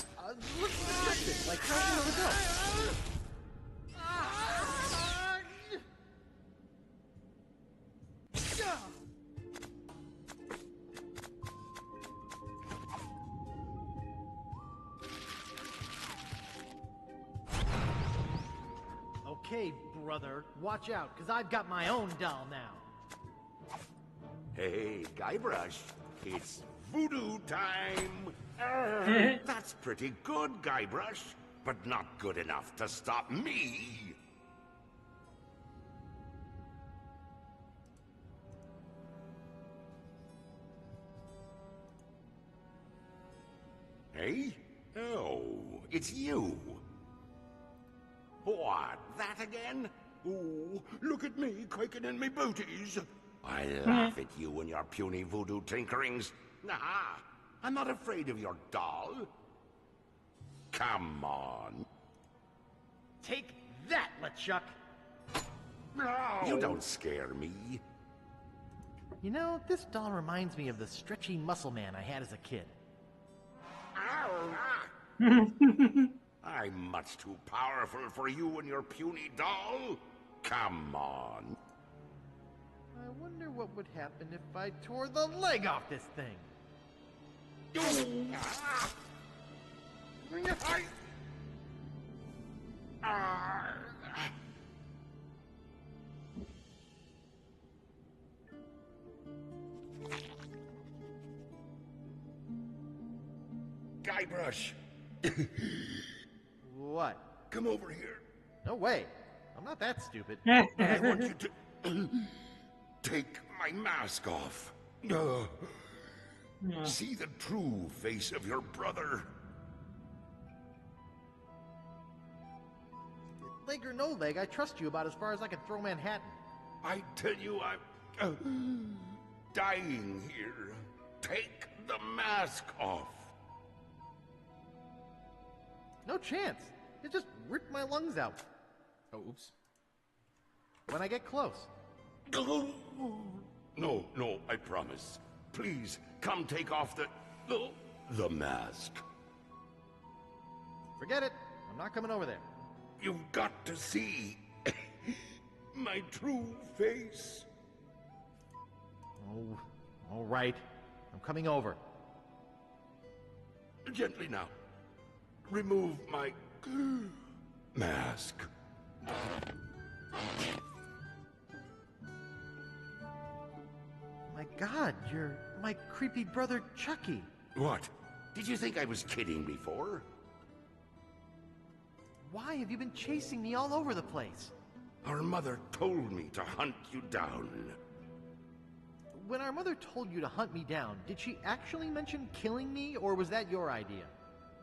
Let's check this, like crashing on the bill. Okay, brother, watch out, because I've got my own doll now. Hey, Guybrush, it's voodoo time! That's pretty good, Guybrush, but not good enough to stop me! Hey? Oh, it's you! What, that again? Ooh, look at me quaking in me booties! I laugh at you and your puny voodoo tinkerings. Nah, I'm not afraid of your doll. Come on. Take that, LeChuck! No! You don't scare me. You know, this doll reminds me of the stretchy muscle man I had as a kid. I'm much too powerful for you and your puny doll. Come on. I wonder what would happen if I tore the leg off this thing. Guybrush. What? Come over here. No way. I'm not that stupid. I want you to take my mask off. See the true face of your brother. Leg or no leg, I trust you about as far as I can throw Manhattan. I tell you, I'm dying here. Take the mask off. No chance. It just ripped my lungs out. Oh, oops. When I get close. No, I promise. Please, come take off the mask. Forget it. I'm not coming over there. You've got to see my true face. Oh, all right. I'm coming over. Gently now. Remove my mask. My God, you're my creepy brother Chucky. What? Did you think I was kidding before? Why have you been chasing me all over the place? Our mother told me to hunt you down. When our mother told you to hunt me down, did she actually mention killing me, or was that your idea?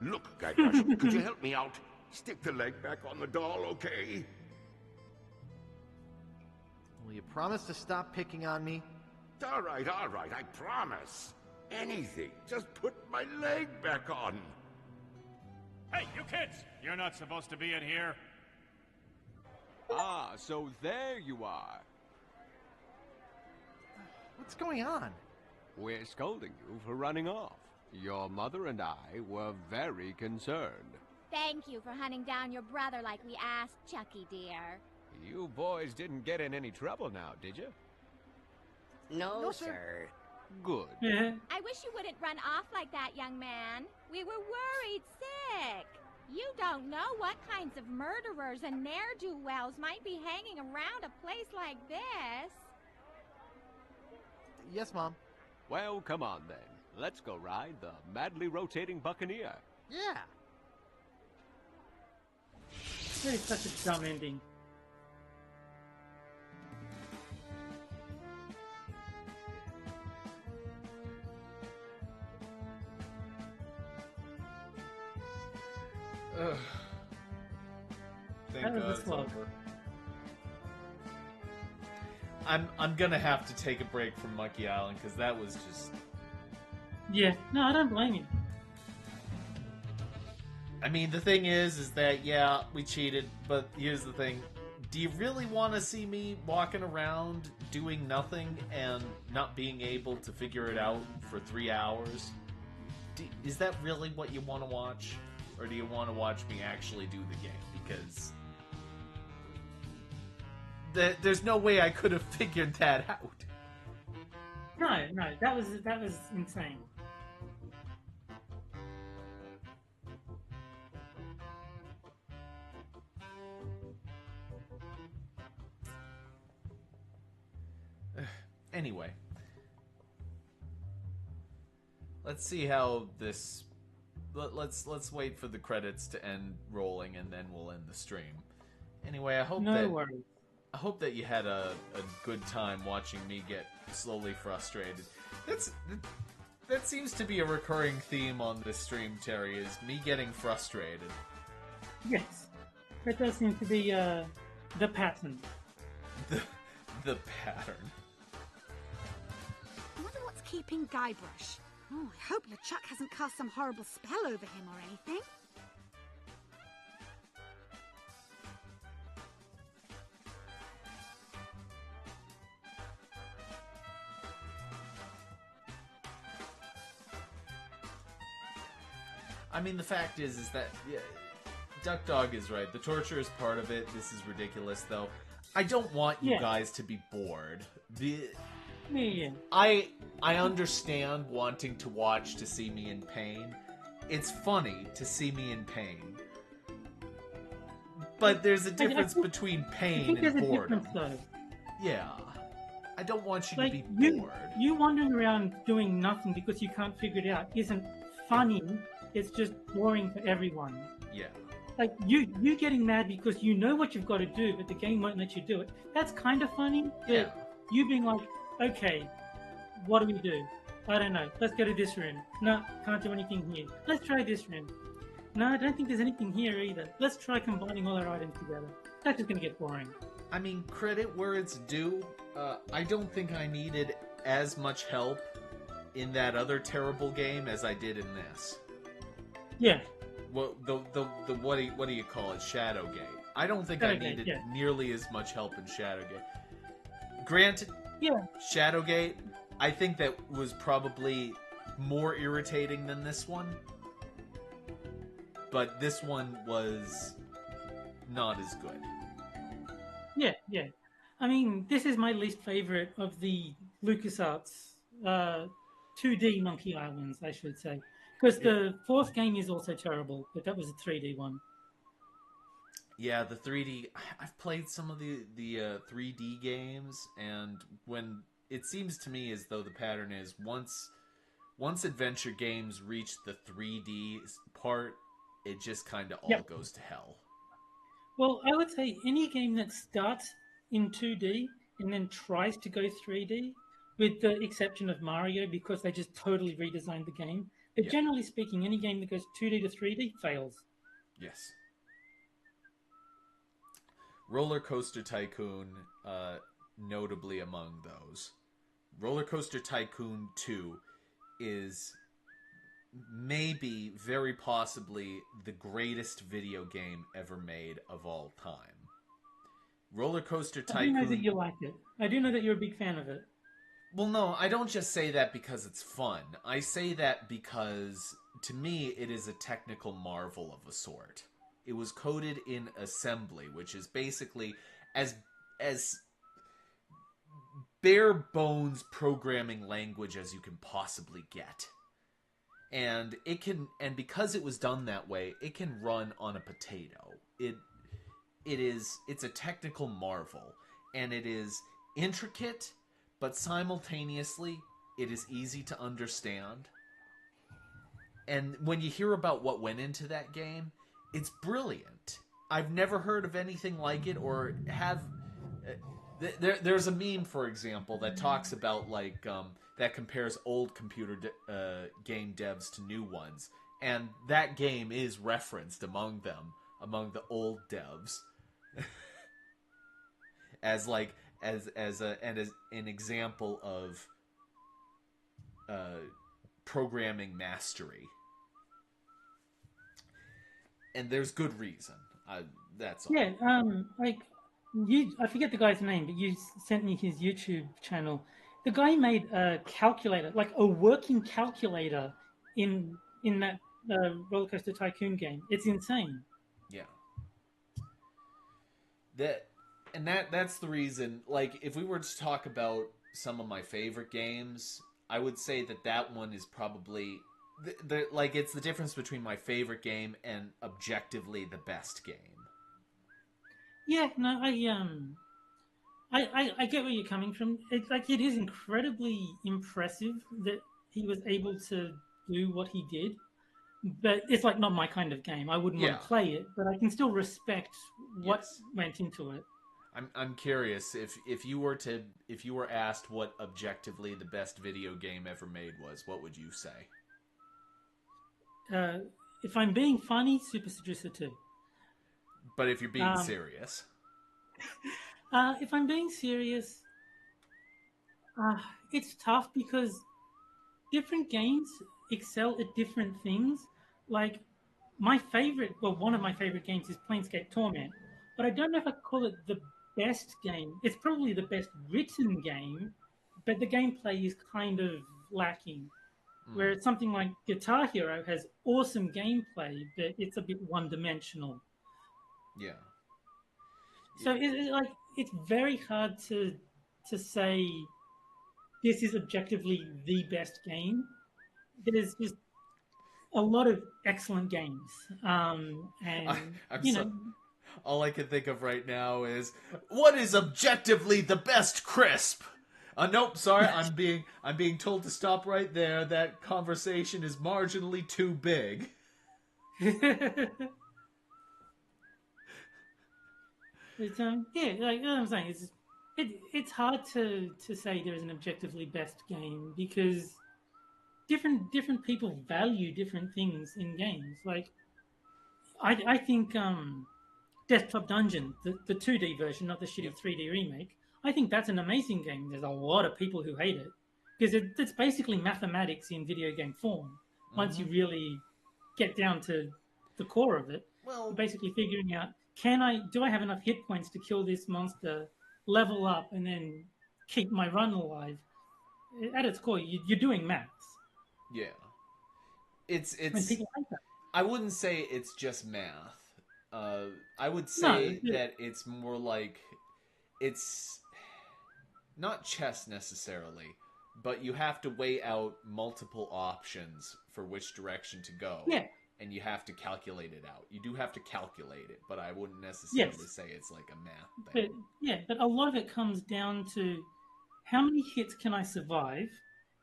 Look, Guybrush, could you help me out? Stick the leg back on the doll, okay? Will you promise to stop picking on me? All right, I promise. Anything. Just put my leg back on. Hey, you kids! You're not supposed to be in here. Ah, so there you are. What's going on? We're scolding you for running off. Your mother and I were very concerned. Thank you for hunting down your brother like we asked, Chucky dear. You boys didn't get in any trouble now, did you? No, sir. Good. I wish you wouldn't run off like that, young man. We were worried sick. You don't know what kinds of murderers and ne'er-do-wells might be hanging around a place like this. Yes, Mom. Well, come on then. Let's go ride the madly rotating Buccaneer. Yeah. That is such a dumb ending. Ugh. Thank That was God a it's slog. over. I'm gonna have to take a break from Monkey Island because that was just. Yeah, no, I don't blame you. I mean, the thing is that yeah, we cheated, but here's the thing: do you really want to see me walking around doing nothing and not being able to figure it out for 3 hours? Is that really what you want to watch? Or do you want to watch me actually do the game? Because there's no way I could have figured that out. No, that was insane. Anyway, let's see how this. Let's wait for the credits to end rolling, and then we'll end the stream. Anyway, I hope that you had a good time watching me get slowly frustrated. That seems to be a recurring theme on this stream, Terry, is me getting frustrated. Yes, that does seem to be the pattern. The pattern. I wonder what's keeping Guybrush. Oh, I hope LeChuck hasn't cast some horrible spell over him or anything. I mean, the fact is that yeah, Duck Dog is right. The torture is part of it. This is ridiculous, though. I don't want you guys to be bored. Yeah. I understand wanting to watch to see me in pain. It's funny to see me in pain. But there's a difference between pain and boredom. Yeah. I don't want you to be bored. You wandering around doing nothing because you can't figure it out isn't funny. It's just boring for everyone. Yeah. like you getting mad because you know what you've got to do, but the game won't let you do it. That's kind of funny. But Yeah. you being like, okay, what do we do? I don't know. Let's go to this room. No, can't do anything here. Let's try this room. No, I don't think there's anything here either. Let's try combining all our items together. That's just going to get boring. I mean, credit where it's due. I don't think I needed as much help in that other terrible game as I did in this. Yeah. Well, the what do you call it? Shadowgate. I don't think I Shadowgate, needed yeah. nearly as much help in Shadowgate. Granted, Yeah. Shadowgate, I think that was probably more irritating than this one. But this one was not as good. Yeah, yeah. I mean, this is my least favorite of the LucasArts 2D Monkey Islands, I should say. Because the fourth game is also terrible, but that was a 3D one. Yeah, the 3D. I've played some of the 3D games, and when it seems to me as though the pattern is once adventure games reach the 3D part, it just kind of all goes to hell. Well, I would say any game that starts in 2D and then tries to go 3D, with the exception of Mario, because they just totally redesigned the game. But generally speaking, any game that goes 2D to 3D fails. Yes. Roller Coaster Tycoon, notably among those. Roller Coaster Tycoon 2 is maybe, very possibly, the greatest video game ever made of all time. Roller Coaster Tycoon... I do know that you like it. I do know that you're a big fan of it. Well, no, I don't just say that because it's fun. I say that because, to me, it is a technical marvel of a sort. It was coded in assembly, which is basically as bare bones programming language as you can possibly get. And because it was done that way, it can run on a potato. It's a technical marvel, and it is intricate, but simultaneously it is easy to understand. And when you hear about what went into that game, it's brilliant. I've never heard of anything like it, or have. There's a meme, for example, that talks about that compares old computer game devs to new ones, and that game is referenced among them, among the old devs, as an example of programming mastery. And there's good reason. That's all. Yeah, I forget the guy's name, but you sent me his YouTube channel. The guy made a calculator, like a working calculator, in that Roller Coaster Tycoon game. It's insane. Yeah. That's the reason. Like, if we were to talk about some of my favorite games, I would say that one is probably it's the difference between my favorite game and objectively the best game. Yeah, no, I get where you're coming from. It's like, it is incredibly impressive that he was able to do what he did, but it's like not my kind of game. I wouldn't want to play it, but I can still respect what went into it. I'm curious if you were asked what objectively the best video game ever made was, what would you say? If I'm being funny, Super Seducer 2. But if you're being serious, if I'm being serious, it's tough because different games excel at different things. Like, one of my favorite games is Planescape Torment, but I don't know if I'd call it the best game. It's probably the best written game, but the gameplay is kind of lacking. Whereas something like Guitar Hero has awesome gameplay, but it's a bit one-dimensional. Yeah. So it's very hard to say this is objectively the best game. There's just a lot of excellent games, all I can think of right now is, what is objectively the best crisp? Nope, sorry, I'm being told to stop right there. That conversation is marginally too big. It's yeah, like what I'm saying, it's hard to say there is an objectively best game because different people value different things in games. Like I think Desktop Dungeon, the 2D version, not the shitty 3D remake, I think that's an amazing game. There's a lot of people who hate it because it's basically mathematics in video game form. Once you really get down to the core of it, well, basically figuring out do I have enough hit points to kill this monster, level up, and then keep my run alive? At its core, you're doing maths. Yeah, it's. When people like that. I wouldn't say it's just math. I would say that it's more like it's not chess necessarily, but you have to weigh out multiple options for which direction to go. Yeah. And you have to calculate it out. You do have to calculate it, but I wouldn't necessarily say it's like a math thing. But a lot of it comes down to how many hits can I survive?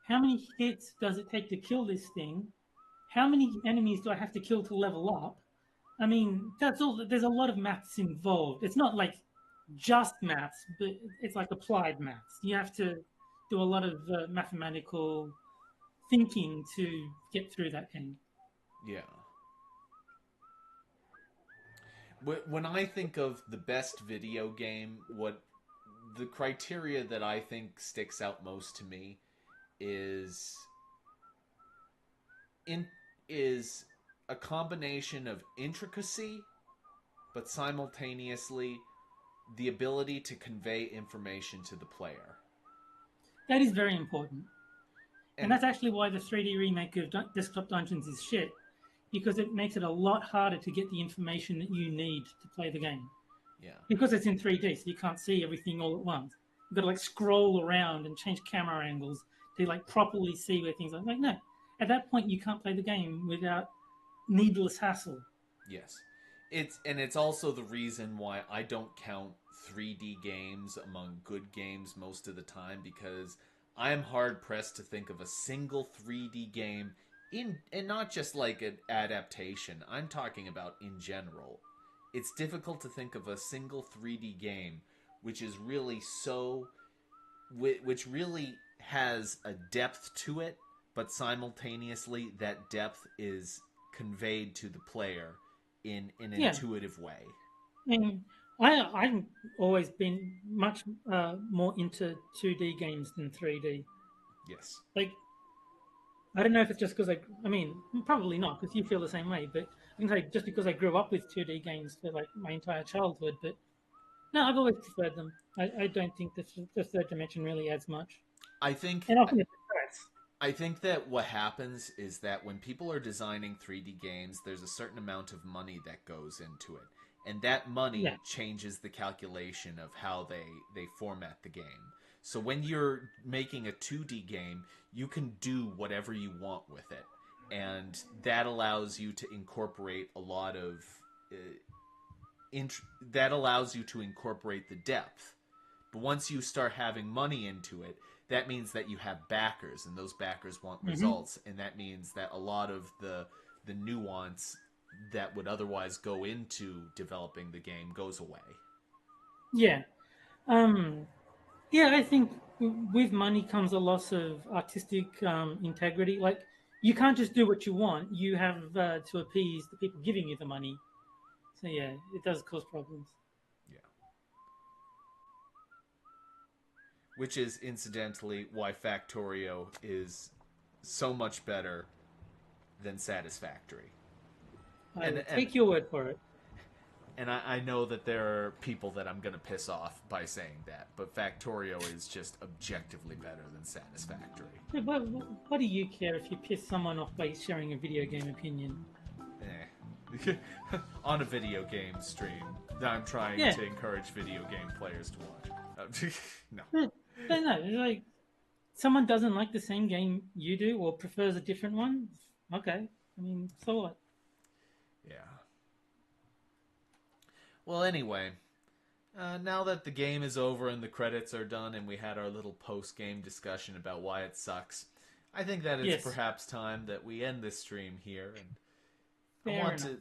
How many hits does it take to kill this thing? How many enemies do I have to kill to level up? I mean, that's all. There's a lot of maths involved. It's not like just maths, but it's like applied maths. You have to do a lot of mathematical thinking to get through that game. Yeah. When I think of the best video game, what the criteria that I think sticks out most to me is a combination of intricacy, but simultaneously the ability to convey information to the player. That is very important. And that's actually why the 3D remake of Desktop Dungeons is shit, because it makes it a lot harder to get the information that you need to play the game. Yeah. Because it's in 3D, so you can't see everything all at once. You've got to like scroll around and change camera angles to like properly see where things are. Like, no. At that point, you can't play the game without needless hassle. Yes. It's also the reason why I don't count 3D games among good games most of the time, because I am hard pressed to think of a single 3D game and not just like an adaptation. I'm talking about in general. It's difficult to think of a single 3D game which is really which really has a depth to it, but simultaneously that depth is conveyed to the player in an intuitive way. And I've always been much more into 2D games than 3D. Yes. Like, I don't know if it's just because I mean, probably not, because you feel the same way, but I can say just because I grew up with 2D games for like my entire childhood, but no, I've always preferred them. I don't think the third dimension really adds much. I think... And often it's threats. I think that what happens is that when people are designing 3D games, there's a certain amount of money that goes into it. And that money changes the calculation of how they format the game. So when you're making a 2D game, you can do whatever you want with it. And that allows you to incorporate a lot of... that allows you to incorporate the depth. But once you start having money into it, that means that you have backers, and those backers want results. And that means that a lot of the nuance that would otherwise go into developing the game goes away. Yeah. Yeah, I think with money comes a loss of artistic integrity. Like, you can't just do what you want. You have to appease the people giving you the money. So, yeah, it does cause problems. Yeah. Which is, incidentally, why Factorio is so much better than Satisfactory. Take your word for it. And I know that there are people that I'm going to piss off by saying that, but Factorio is just objectively better than Satisfactory. Yeah, what do you care if you piss someone off by sharing a video game opinion? On a video game stream, I'm trying to encourage video game players to watch. No. But no, like, someone doesn't like the same game you do or prefers a different one. Okay. I mean, so what? Yeah. Well, anyway, now that the game is over and the credits are done and we had our little post-game discussion about why it sucks, I think that it's perhaps time that we end this stream here. And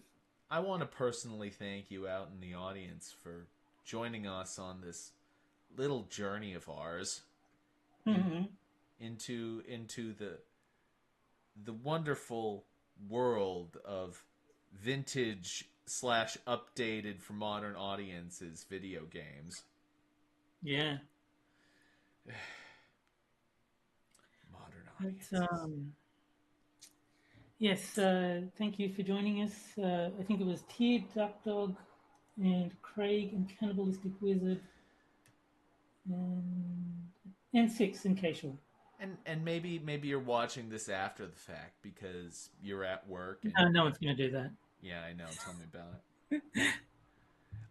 I want to personally thank you out in the audience for joining us on this little journey of ours into the wonderful world of vintage / updated for modern audiences video games. Yeah. Modern audiences. But, yes, thank you for joining us. I think it was Tier, Duck Dog, and Craig, and Cannibalistic Wizard, and Six, and Casual. And maybe you're watching this after the fact because you're at work. And, no one's going to do that. Yeah, I know. Tell me about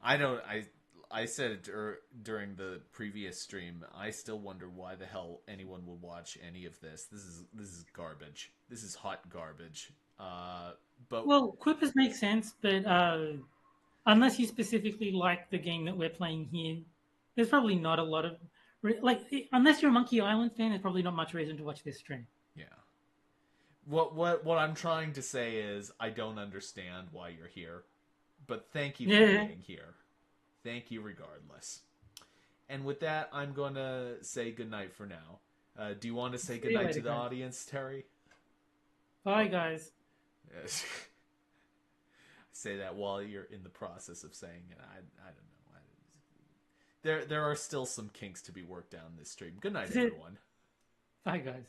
it. I said it during the previous stream. I still wonder why the hell anyone would watch any of this. This is garbage. This is hot garbage. But well, quippers make sense, but unless you specifically like the game that we're playing here, there's probably not a lot of unless you're a Monkey Island fan, there's probably not much reason to watch this stream. Yeah. What I'm trying to say is I don't understand why you're here, but thank you for being here. Thank you regardless. And with that, I'm going to say goodnight for now. Do you want to say goodnight to the audience, Terry? Bye, guys. Yes. Say that while you're in the process of saying it. I don't know. There are still some kinks to be worked out in this stream. Good night, everyone. Bye, guys.